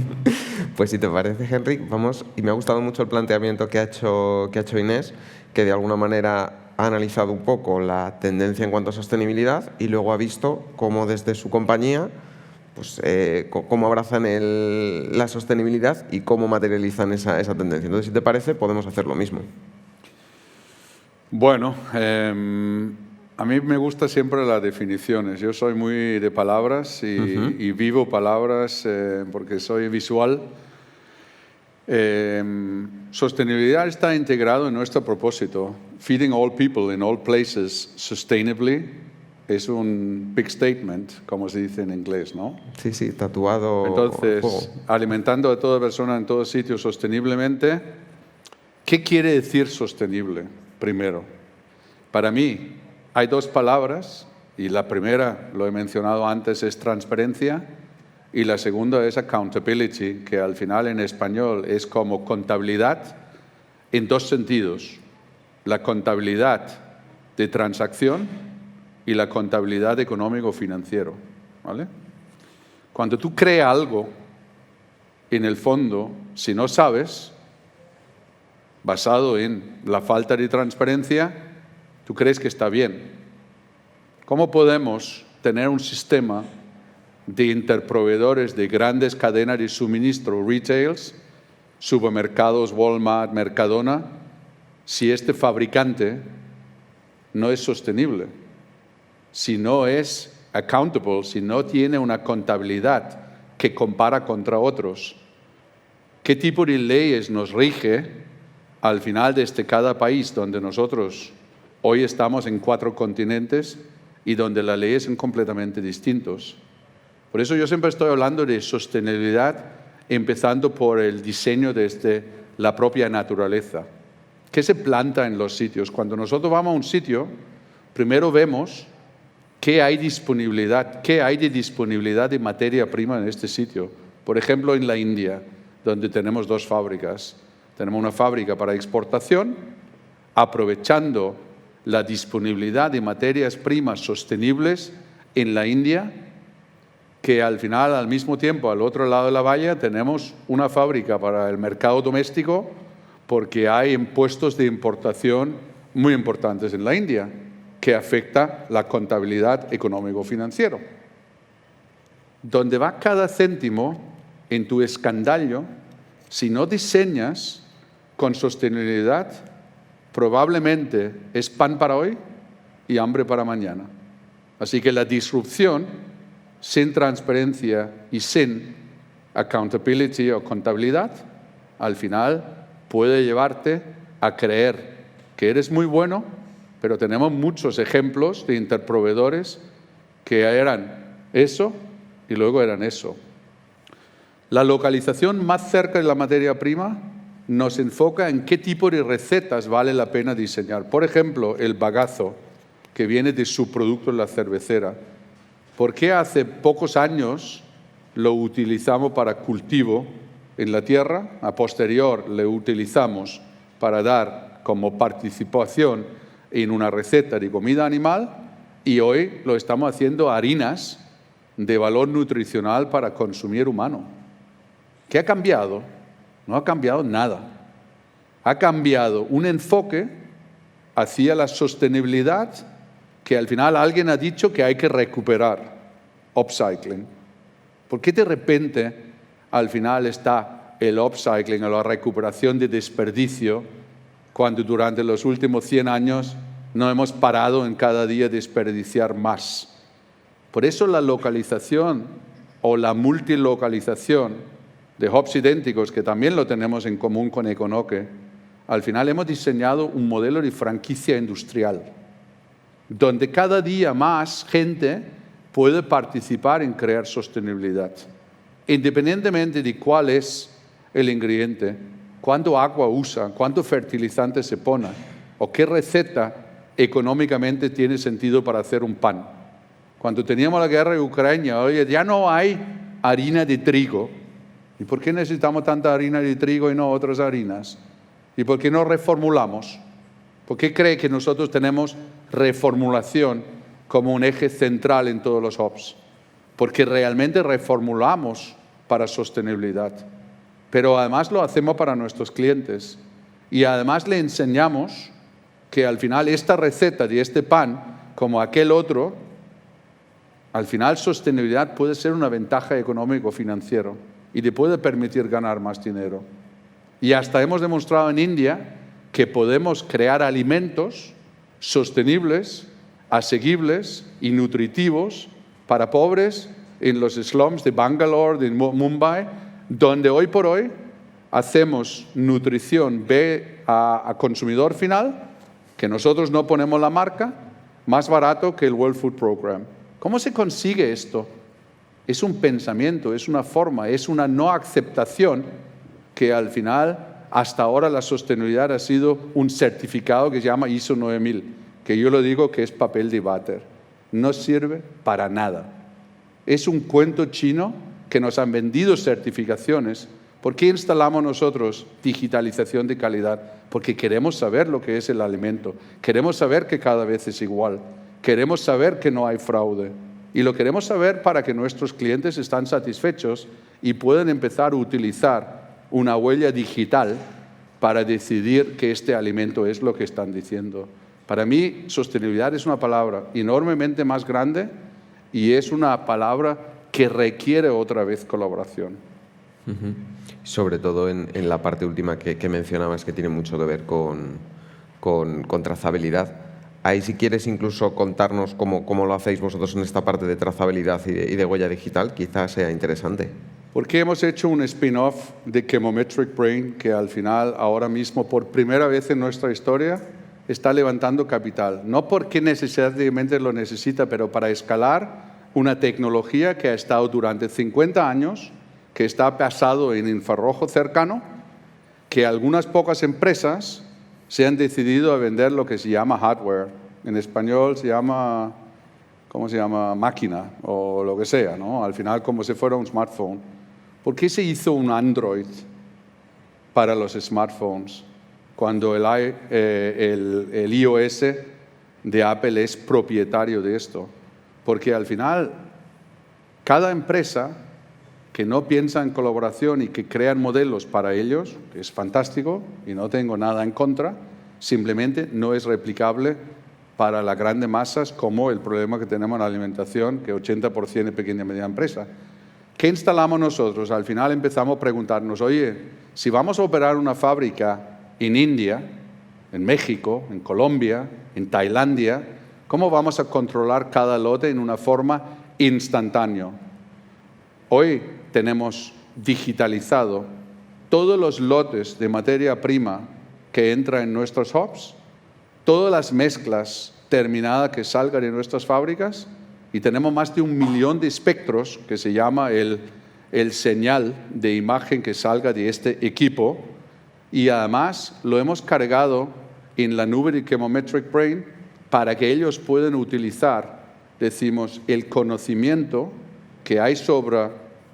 Pues si te parece, Henry, vamos, y me ha gustado mucho el planteamiento que ha hecho Inés, que de alguna manera ha analizado un poco la tendencia en cuanto a sostenibilidad y luego ha visto cómo desde su compañía, pues, cómo abrazan la sostenibilidad y cómo materializan esa tendencia. Entonces, si te parece, podemos hacer lo mismo. Bueno, a mí me gusta siempre las definiciones. Yo soy muy de palabras y vivo palabras porque soy visual. Sostenibilidad está integrado en nuestro propósito. Feeding all people in all places sustainably es un big statement, como se dice en inglés, ¿no? Sí, sí, tatuado. Entonces, alimentando a toda persona en todo sitio sosteniblemente. ¿Qué quiere decir sostenible? Primero, para mí hay dos palabras, y la primera, lo he mencionado antes, es transparencia, y la segunda es accountability, que al final en español es como contabilidad en dos sentidos. La contabilidad de transacción y la contabilidad económico-financiero, ¿vale? Cuando tú creas algo, en el fondo, si no sabes, basado en la falta de transparencia, tú crees que está bien. ¿Cómo podemos tener un sistema de interproveedores de grandes cadenas de suministro, retails, supermercados, Walmart, Mercadona, si este fabricante no es sostenible, si no es accountable, si no tiene una contabilidad que compara contra otros? ¿Qué tipo de leyes nos rige al final desde cada país donde nosotros hoy estamos en 4 continentes y donde las leyes son completamente distintas? Por eso yo siempre estoy hablando de sostenibilidad, empezando por el diseño desde la propia naturaleza. ¿Qué se planta en los sitios? Cuando nosotros vamos a un sitio, primero vemos qué hay disponibilidad, qué hay de disponibilidad de materia prima en este sitio. Por ejemplo, en la India, donde tenemos 2 fábricas. Tenemos una fábrica para exportación, aprovechando la disponibilidad de materias primas sostenibles en la India, que al final, al mismo tiempo, al otro lado de la valla, tenemos una fábrica para el mercado doméstico, porque hay impuestos de importación muy importantes en la India, que afecta la contabilidad económico-financiera. Donde va cada céntimo en tu escandallo, si no diseñas con sostenibilidad, probablemente es pan para hoy y hambre para mañana. Así que la disrupción sin transparencia y sin accountability o contabilidad, al final puede llevarte a creer que eres muy bueno, pero tenemos muchos ejemplos de interproveedores que eran eso y luego eran eso. La localización más cerca de la materia prima nos enfoca en qué tipo de recetas vale la pena diseñar. Por ejemplo, el bagazo, que viene de su producto, la cervecera. ¿Por qué hace pocos años lo utilizamos para cultivo en la tierra? A posterior le utilizamos para dar como participación en una receta de comida animal y hoy lo estamos haciendo harinas de valor nutricional para consumir humano. ¿Qué ha cambiado? No ha cambiado nada. Ha cambiado un enfoque hacia la sostenibilidad que al final alguien ha dicho que hay que recuperar, upcycling. ¿Por qué de repente al final está el upcycling o la recuperación de desperdicio cuando durante los últimos 100 años no hemos parado en cada día desperdiciar más? Por eso la localización o la multilocalización de hubs idénticos, que también lo tenemos en común con Econoque, al final hemos diseñado un modelo de franquicia industrial, donde cada día más gente puede participar en crear sostenibilidad, independientemente de cuál es el ingrediente, cuánto agua usa, cuánto fertilizante se pone o qué receta económicamente tiene sentido para hacer un pan. Cuando teníamos la guerra de Ucrania, oye, ya no hay harina de trigo. ¿Y por qué necesitamos tanta harina de trigo y no otras harinas? ¿Y por qué no reformulamos? ¿Por qué cree que nosotros tenemos reformulación como un eje central en todos los hubs? Porque realmente reformulamos para sostenibilidad. Pero además lo hacemos para nuestros clientes. Y además le enseñamos que al final esta receta de este pan, como aquel otro, al final sostenibilidad puede ser una ventaja económico-financiera y le puede permitir ganar más dinero. Y hasta hemos demostrado en India que podemos crear alimentos sostenibles, asequibles y nutritivos para pobres en los slums de Bangalore, de Mumbai, donde hoy por hoy hacemos nutrición a consumidor final, que nosotros no ponemos la marca, más barato que el World Food Program. ¿Cómo se consigue esto? Es un pensamiento, es una forma, es una no aceptación que al final, hasta ahora la sostenibilidad ha sido un certificado que se llama ISO 9000, que yo lo digo que es papel de váter. No sirve para nada. Es un cuento chino que nos han vendido certificaciones. ¿Por qué instalamos nosotros digitalización de calidad? Porque queremos saber lo que es el alimento. Queremos saber que cada vez es igual. Queremos saber que no hay fraude. Y lo queremos saber para que nuestros clientes estén satisfechos y puedan empezar a utilizar una huella digital para decidir que este alimento es lo que están diciendo. Para mí, sostenibilidad es una palabra enormemente más grande y es una palabra que requiere otra vez colaboración. Sobre todo en la parte última que mencionabas, que tiene mucho que ver con trazabilidad. Ahí, si quieres incluso contarnos cómo lo hacéis vosotros en esta parte de trazabilidad y de huella digital, quizás sea interesante. Porque hemos hecho un spin-off de Chemometric Brain que al final, ahora mismo, por primera vez en nuestra historia, está levantando capital. No porque necesariamente lo necesita, pero para escalar una tecnología que ha estado durante 50 años, que está basado en infrarrojo cercano, que algunas pocas empresas se han decidido a vender lo que se llama hardware. En español se llama, ¿cómo se llama? Máquina o lo que sea, ¿no? Al final, como si fuera un smartphone. ¿Por qué se hizo un Android para los smartphones cuando el iOS de Apple es propietario de esto? Porque al final, cada empresa que no piensa en colaboración y que crean modelos para ellos, que es fantástico y no tengo nada en contra, simplemente no es replicable para las grandes masas, como el problema que tenemos en la alimentación, que 80% es pequeña y media empresa. ¿Qué instalamos nosotros? Al final empezamos a preguntarnos, oye, si vamos a operar una fábrica en India, en México, en Colombia, en Tailandia, ¿cómo vamos a controlar cada lote en una forma instantánea? Hoy tenemos digitalizado todos los lotes de materia prima que entra en nuestros hubs, todas las mezclas terminadas que salgan de nuestras fábricas, y tenemos más de 1 millón de espectros, que se llama el señal de imagen que salga de este equipo, y además lo hemos cargado en la nube de Chemometric Brain para que ellos puedan utilizar, decimos, el conocimiento que hay sobre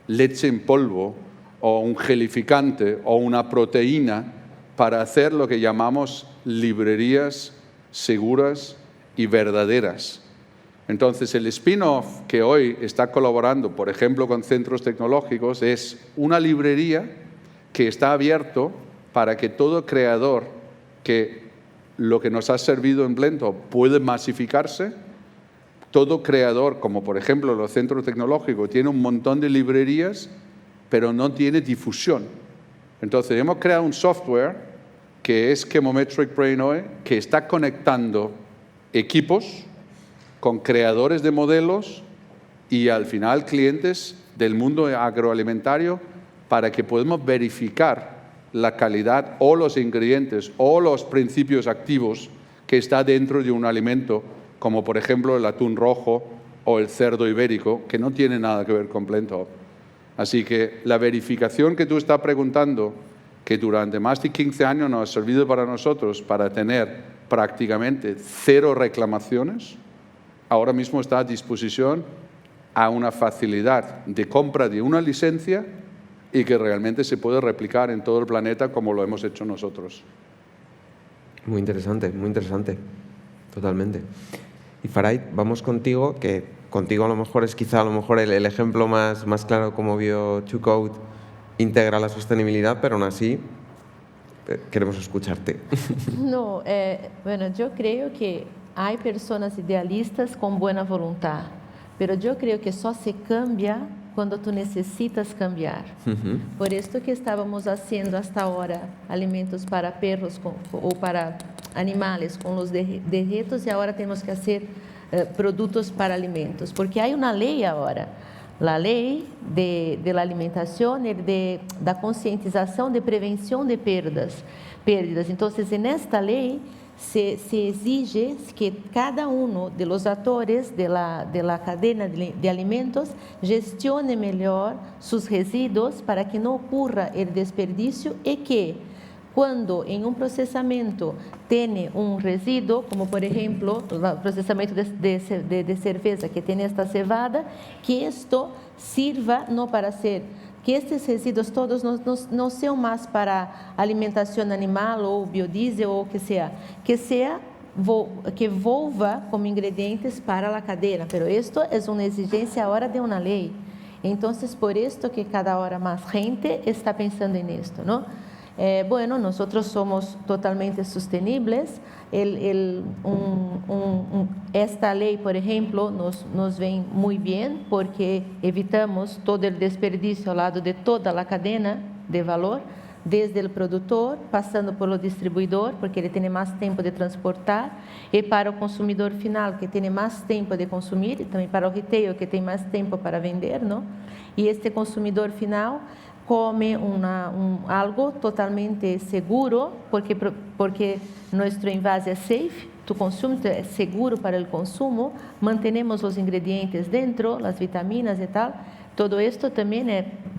leche en polvo o un gelificante o una proteína para hacer lo que llamamos librerías seguras y verdaderas. Entonces, el spin-off que hoy está colaborando, por ejemplo, con centros tecnológicos, es una librería que está abierto para que todo creador que lo que nos ha servido en Blendo puede masificarse. Todo creador, como por ejemplo los centros tecnológicos, tiene un montón de librerías, pero no tiene difusión. Entonces, hemos creado un software que es Chemometric Brain hoy, que está conectando equipos con creadores de modelos y al final clientes del mundo agroalimentario para que podamos verificar la calidad o los ingredientes o los principios activos que está dentro de un alimento, como por ejemplo el atún rojo o el cerdo ibérico, que no tiene nada que ver con Blendo. Así que la verificación que tú estás preguntando, que durante más de 15 años nos ha servido para nosotros para tener prácticamente 0 reclamaciones, ahora mismo está a disposición a una facilidad de compra de una licencia y que realmente se puede replicar en todo el planeta como lo hemos hecho nosotros. Muy interesante, totalmente. Y Farai, vamos contigo, que contigo a lo mejor es quizá el ejemplo más claro como Bio2Code integra la sostenibilidad, pero aún así queremos escucharte. No, bueno, yo creo que hay personas idealistas con buena voluntad, pero yo creo que só se cambia cuando tú necesitas cambiar. Por esto que estábamos haciendo hasta ahora alimentos para perros o para animales con los dejetos y ahora tenemos que hacer productos para alimentos, porque hay una ley ahora, la ley de la alimentación y de la concientización de prevención de pérdidas. Entonces, en esta ley se exige que cada uno de los actores de la cadena de alimentos gestione mejor sus residuos para que no ocurra el desperdicio y que cuando en un procesamiento tiene un residuo, como por ejemplo el procesamiento de cerveza que tiene esta cebada, que esto sirva no para hacer, que estes resíduos todos não sejam mais para alimentação animal ou biodiesel ou que volva como ingredientes para a cadeia. Pero esto es una exigência ahora de una ley. Entonces, por esto que cada hora más gente está pensando en esto, ¿no? Bueno, nosotros somos totalmente sostenibles. Esta ley, por ejemplo, nos ven muy bien porque evitamos todo el desperdicio al lado de toda la cadena de valor, desde el productor, pasando por el distribuidor, porque ele tem mais tempo de transportar, e para o consumidor final, que tem mais tempo de consumir, e também para o retail, que tem mais tempo para vender, não? E este consumidor final come algo totalmente seguro, porque nosso envase é safe, tu consumo é seguro para o consumo, mantenemos os ingredientes dentro, as vitaminas e tal, todo esto também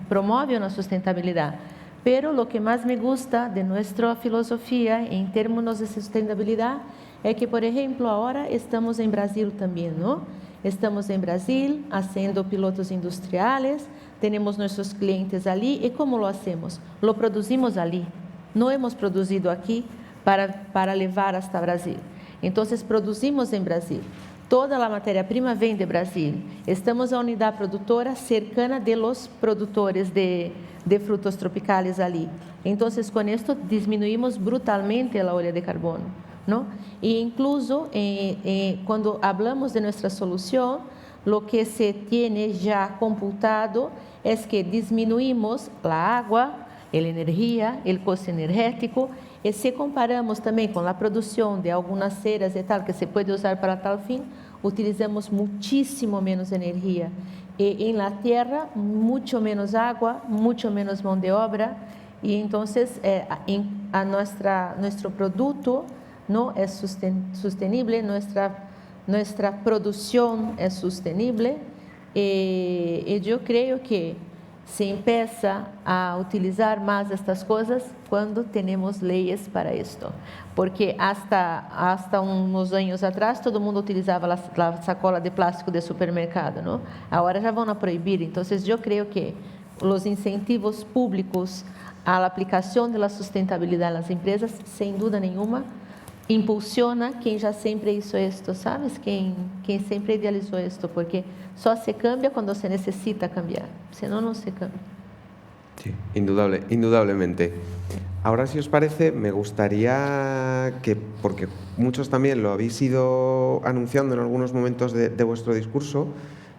promove uma sustentabilidade. Pero lo que más me gusta de nuestra filosofía en términos de sustentabilidad es que, por ejemplo, ahora estamos en Brasil también, ¿no? Estamos en Brasil haciendo pilotos industriales, tenemos nuestros clientes allí. ¿Y cómo lo hacemos? Lo producimos allí. No hemos producido aquí para llevar hasta Brasil. Entonces, producimos en Brasil. Toda a matéria-prima vem de Brasil. Estamos a unidade produtora cercana de los produtores de frutos tropicales ali. Então, com isto, diminuímos brutalmente a huella de carbono, não? E incluso, quando hablamos de nossa solução, lo que se tiene já computado é que diminuímos a água, a energia, o custo energético. E se comparamos também com a produção de algumas ceras e tal, que se pode usar para tal fim, utilizamos muitíssimo menos energia. E em la terra, muito menos água, muito menos mão de obra. E então, nosso produto não é sustentável, nossa produção é sustentável. E eu creio que se empieza a utilizar más estas cosas cuando tenemos leyes para esto. Porque hasta unos años atrás todo el mundo utilizaba la sacola de plástico de supermercado, ¿no? Ahora ya van a prohibir. Entonces yo creo que los incentivos públicos a la aplicación de la sustentabilidad en las empresas, sin duda ninguna, impulsiona quem já sempre hizo esto, ¿sabes? Quem sempre idealizou esto, porque só se cambia quando se necessita cambiar, senão não se cambia. Sí, indudablemente. Ahora, si os parece, me gustaría que, porque muchos también lo habéis ido anunciando en algunos momentos de vuestro discurso,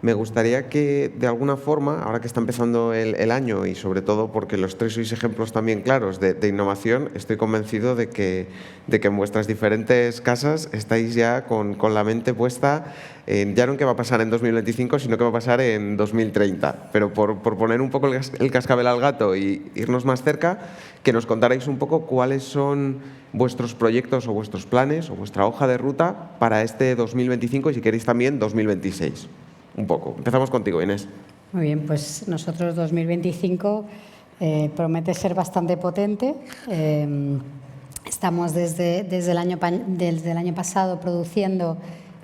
me gustaría que, de alguna forma, ahora que está empezando el año y sobre todo porque los tres sois ejemplos también claros de innovación, estoy convencido de que en vuestras diferentes casas estáis ya con la mente puesta ya no en qué va a pasar en 2025, sino qué va a pasar en 2030. Pero por poner un poco el cascabel al gato y irnos más cerca, que nos contarais un poco cuáles son vuestros proyectos o vuestros planes o vuestra hoja de ruta para este 2025 y, si queréis, también 2026. Un poco. Empezamos contigo, Inés. Muy bien, pues nosotros 2025 promete ser bastante potente. Estamos desde el año pasado produciendo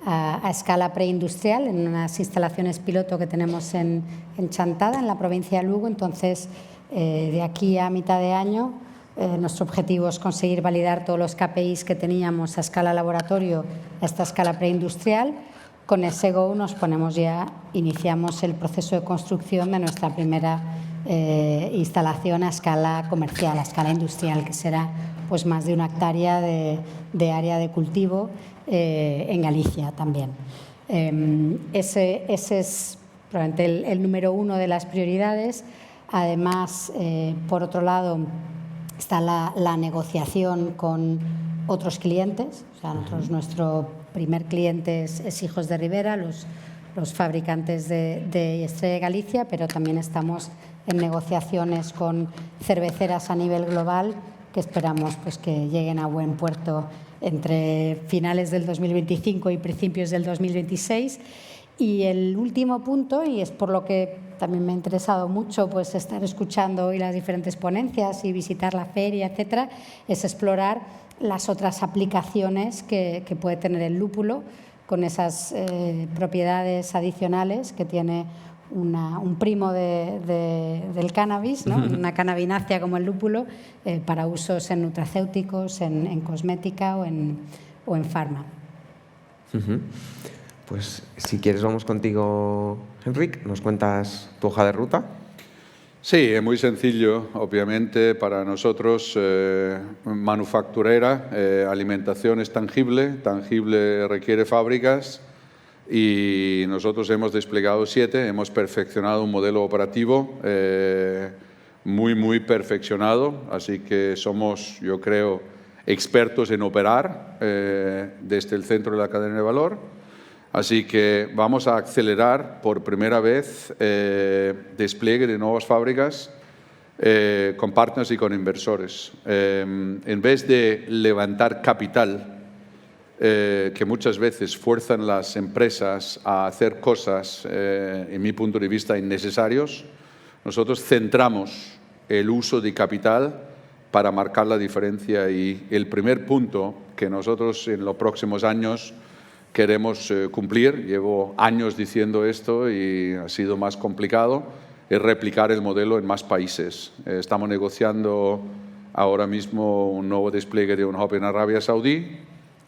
a escala preindustrial en unas instalaciones piloto que tenemos en Chantada, en la provincia de Lugo. Entonces, de aquí a mitad de año, nuestro objetivo es conseguir validar todos los KPIs que teníamos a escala laboratorio a esta escala preindustrial. Con ese Go iniciamos el proceso de construcción de nuestra primera instalación a escala comercial, a escala industrial, que será pues más de 1 hectárea de área de cultivo en Galicia también. Ese es probablemente el número 1 de las prioridades. Además, por otro lado, está la negociación con otros clientes. O sea, nuestro primer cliente es Hijos de Ribera, los fabricantes de Estrella Galicia, pero también estamos en negociaciones con cerveceras a nivel global que esperamos pues, que lleguen a buen puerto entre finales del 2025 y principios del 2026. Y el último punto, y es por lo que también me ha interesado mucho pues, estar escuchando hoy las diferentes ponencias y visitar la feria, etcétera, es explorar las otras aplicaciones que puede tener el lúpulo con esas propiedades adicionales que tiene un primo del cannabis, ¿no? Una cannabinácea como el lúpulo, para usos en nutracéuticos, en cosmética o en farma. Pues si quieres vamos contigo, Enric, nos cuentas tu hoja de ruta. Sí, es muy sencillo, obviamente, para nosotros, manufacturera, alimentación es tangible requiere fábricas y nosotros hemos desplegado 7, hemos perfeccionado un modelo operativo muy perfeccionado, así que somos, yo creo, expertos en operar desde el centro de la cadena de valor. Así que vamos a acelerar por primera vez despliegue de nuevas fábricas con partners y con inversores. En vez de levantar capital, que muchas veces fuerzan las empresas a hacer cosas, en mi punto de vista, innecesarios, nosotros centramos el uso de capital para marcar la diferencia. Y el primer punto que nosotros en los próximos años queremos cumplir, llevo años diciendo esto y ha sido más complicado, es replicar el modelo en más países. Estamos negociando ahora mismo un nuevo despliegue de un hub en Arabia Saudí,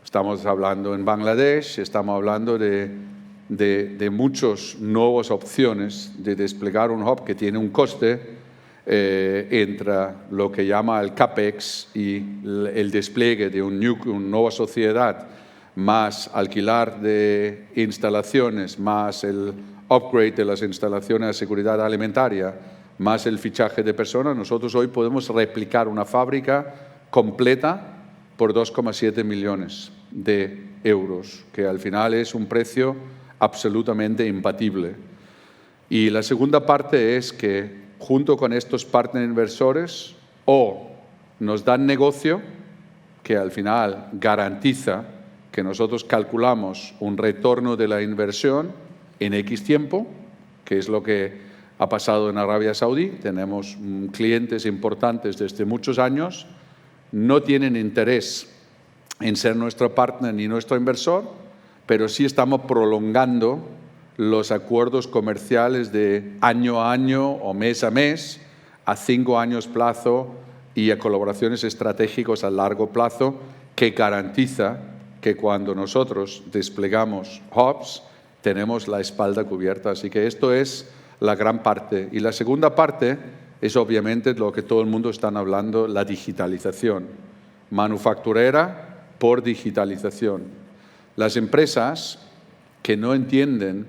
estamos hablando en Bangladesh, estamos hablando de muchas nuevas opciones de desplegar un hub que tiene un coste entre lo que llama el CAPEX y el despliegue de una nueva sociedad, más alquilar de instalaciones, más el upgrade de las instalaciones de seguridad alimentaria, más el fichaje de personas. Nosotros hoy podemos replicar una fábrica completa por 2,7 millones de euros, que al final es un precio absolutamente imbatible. Y la segunda parte es que, junto con estos partners inversores, o nos dan negocio, que al final garantiza que nosotros calculamos un retorno de la inversión en X tiempo, que es lo que ha pasado en Arabia Saudí. Tenemos clientes importantes desde muchos años, no tienen interés en ser nuestro partner ni nuestro inversor, pero sí estamos prolongando los acuerdos comerciales de año a año o mes a mes, a 5 años plazo y a colaboraciones estratégicas a largo plazo, que garantiza que cuando nosotros desplegamos hubs tenemos la espalda cubierta. Así que esto es la gran parte. Y la segunda parte es obviamente lo que todo el mundo está hablando, la digitalización. Manufacturera por digitalización. Las empresas que no entienden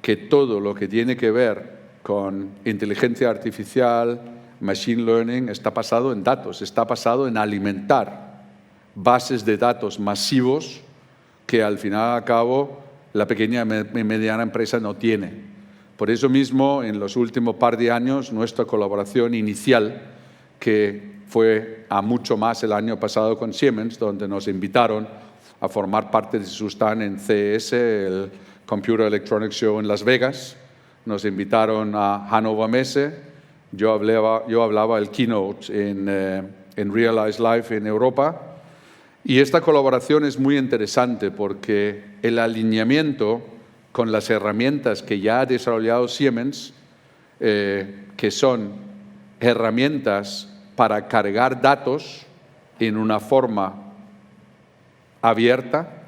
que todo lo que tiene que ver con inteligencia artificial, machine learning, está basado en datos, está basado en alimentar bases de datos masivos que al final a cabo la pequeña y mediana empresa no tiene. Por eso mismo, en los últimos par de años, nuestra colaboración inicial, que fue a mucho más el año pasado con Siemens, donde nos invitaron a formar parte de su stand en CES, el Computer Electronics Show en Las Vegas, nos invitaron a Hannover Messe, yo hablaba el keynote en Realize Life en Europa, Y esta colaboración es muy interesante porque el alineamiento con las herramientas que ya ha desarrollado Siemens, que son herramientas para cargar datos en una forma abierta.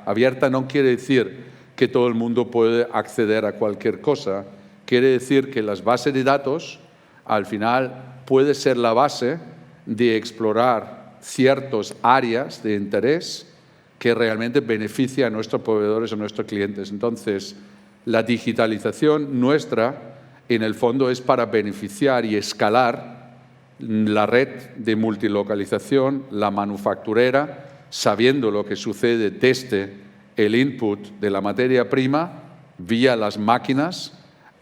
Abierta no quiere decir que todo el mundo puede acceder a cualquier cosa. Quiere decir que las bases de datos, al final, puede ser la base de explorar ciertas áreas de interés que realmente beneficia a nuestros proveedores o a nuestros clientes. Entonces, la digitalización nuestra, en el fondo, es para beneficiar y escalar la red de multilocalización, la manufacturera, sabiendo lo que sucede desde el input de la materia prima, vía las máquinas,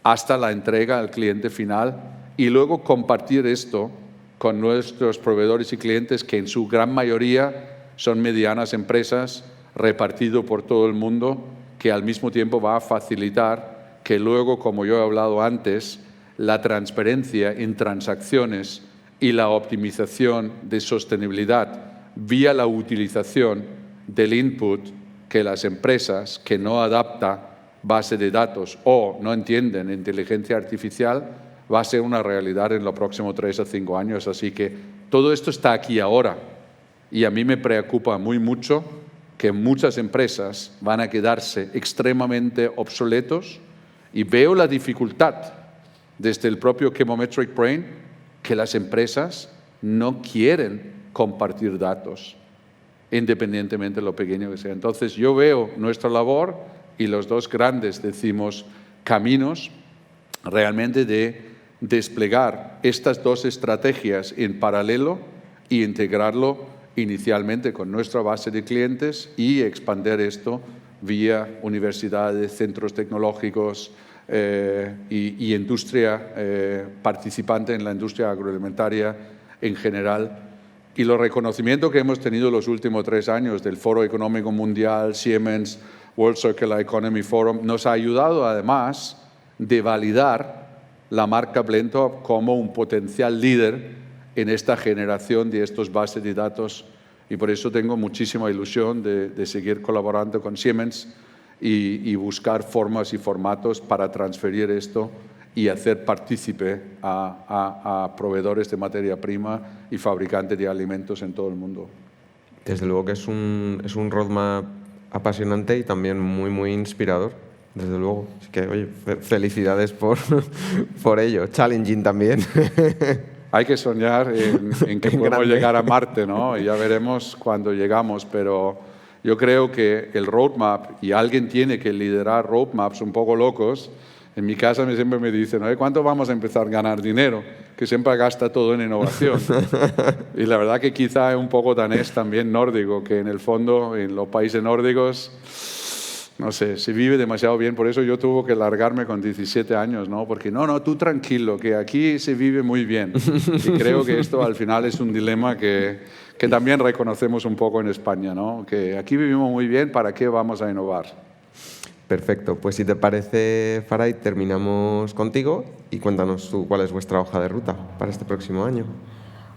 hasta la entrega al cliente final, y luego compartir esto con nuestros proveedores y clientes, que en su gran mayoría son medianas empresas repartidas por todo el mundo, que al mismo tiempo va a facilitar que luego, como yo he hablado antes, la transparencia en transacciones y la optimización de sostenibilidad vía la utilización del input que las empresas que no adaptan base de datos o no entienden inteligencia artificial va a ser una realidad en los próximos 3 a 5 años. Así que todo esto está aquí ahora y a mí me preocupa muy mucho que muchas empresas van a quedarse extremadamente obsoletos y veo la dificultad desde el propio Chemometric Brain que las empresas no quieren compartir datos, independientemente de lo pequeño que sea. Entonces, yo veo nuestra labor y los dos grandes, decimos, caminos realmente de desplegar estas dos estrategias en paralelo y integrarlo inicialmente con nuestra base de clientes y expandir esto vía universidades, centros tecnológicos y industria participante en la industria agroalimentaria en general. Y los reconocimientos que hemos tenido los últimos 3 años del Foro Económico Mundial, Siemens, World Circular Economy Forum, nos ha ayudado además de validar la marca Blendtop como un potencial líder en esta generación de estos bases de datos. Y por eso tengo muchísima ilusión de seguir colaborando con Siemens y buscar formas y formatos para transferir esto y hacer partícipe a proveedores de materia prima y fabricantes de alimentos en todo el mundo. Desde luego que es un roadmap apasionante y también muy, muy inspirador, desde luego. Así que, oye, felicidades por ello. Challenging también. Hay que soñar en que podemos llegar a Marte, ¿no? Y ya veremos cuando llegamos, pero yo creo que el roadmap, y alguien tiene que liderar roadmaps un poco locos. En mi casa siempre me dicen, ¿cuándo vamos a empezar a ganar dinero? Que siempre gasta todo en innovación. Y la verdad que quizá es un poco danés también nórdico, que en el fondo en los países nórdicos, no sé, se vive demasiado bien. Por eso yo tuve que largarme con 17 años, ¿no? Porque no, tú tranquilo, que aquí se vive muy bien. Y creo que esto al final es un dilema que también reconocemos un poco en España, ¿no? Que aquí vivimos muy bien, ¿para qué vamos a innovar? Perfecto, pues si te parece, Faray, terminamos contigo y cuéntanos tú cuál es vuestra hoja de ruta para este próximo año.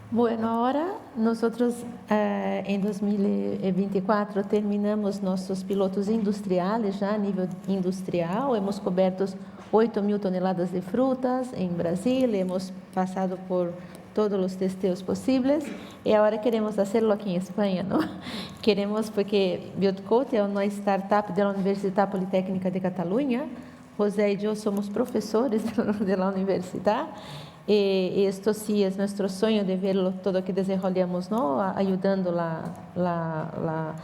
Bueno, ahora nosotros en 2024 terminamos nuestros pilotos industriales ya a nivel industrial. Hemos cubierto 8.000 toneladas de frutas en Brasil, hemos pasado por todos los testeos posibles y ahora queremos hacerlo aquí en España, ¿no? Queremos porque BioToCoat es una startup de la Universidad Politécnica de Cataluña. José y yo somos profesores de la universidad. Esto sí es nuestro sueño de verlo todo que desarrollamos, ¿no? Ayudando la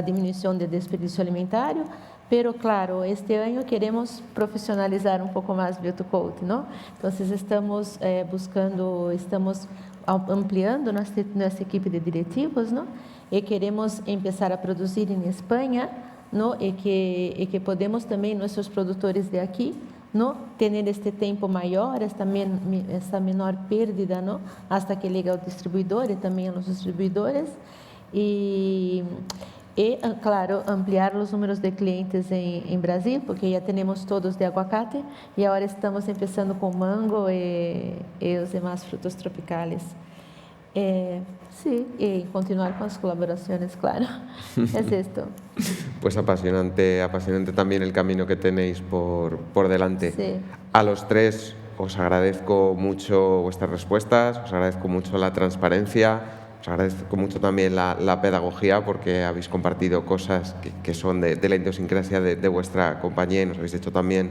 disminución del desperdicio alimentario. Pero claro, este año queremos profesionalizar un poco más BioToCoat, ¿no? Entonces estamos estamos ampliando nuestra equipe de directivos, ¿no? Y queremos empezar a producir en España, ¿no? Y que podemos también nuestros productores de aquí, ¿no? Tener este tiempo mayor, esta menor pérdida, ¿no? Hasta que llegue al distribuidor y también a los distribuidores. Y, claro, ampliar los números de clientes en Brasil, porque ya tenemos todos de aguacate y ahora estamos empezando con mango y los demás frutos tropicales. Sí, y continuar con las colaboraciones, claro. Es esto. Pues apasionante, apasionante también el camino que tenéis por delante. Sí. A los tres os agradezco mucho vuestras respuestas, os agradezco mucho la transparencia, os agradezco mucho también la pedagogía, porque habéis compartido cosas que son de la idiosincrasia de vuestra compañía y nos habéis hecho también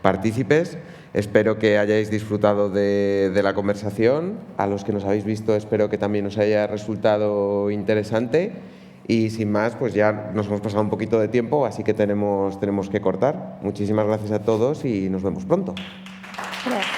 partícipes. Espero que hayáis disfrutado de la conversación. A los que nos habéis visto, espero que también os haya resultado interesante. Y sin más, pues ya nos hemos pasado un poquito de tiempo, así que tenemos que cortar. Muchísimas gracias a todos y nos vemos pronto. Gracias.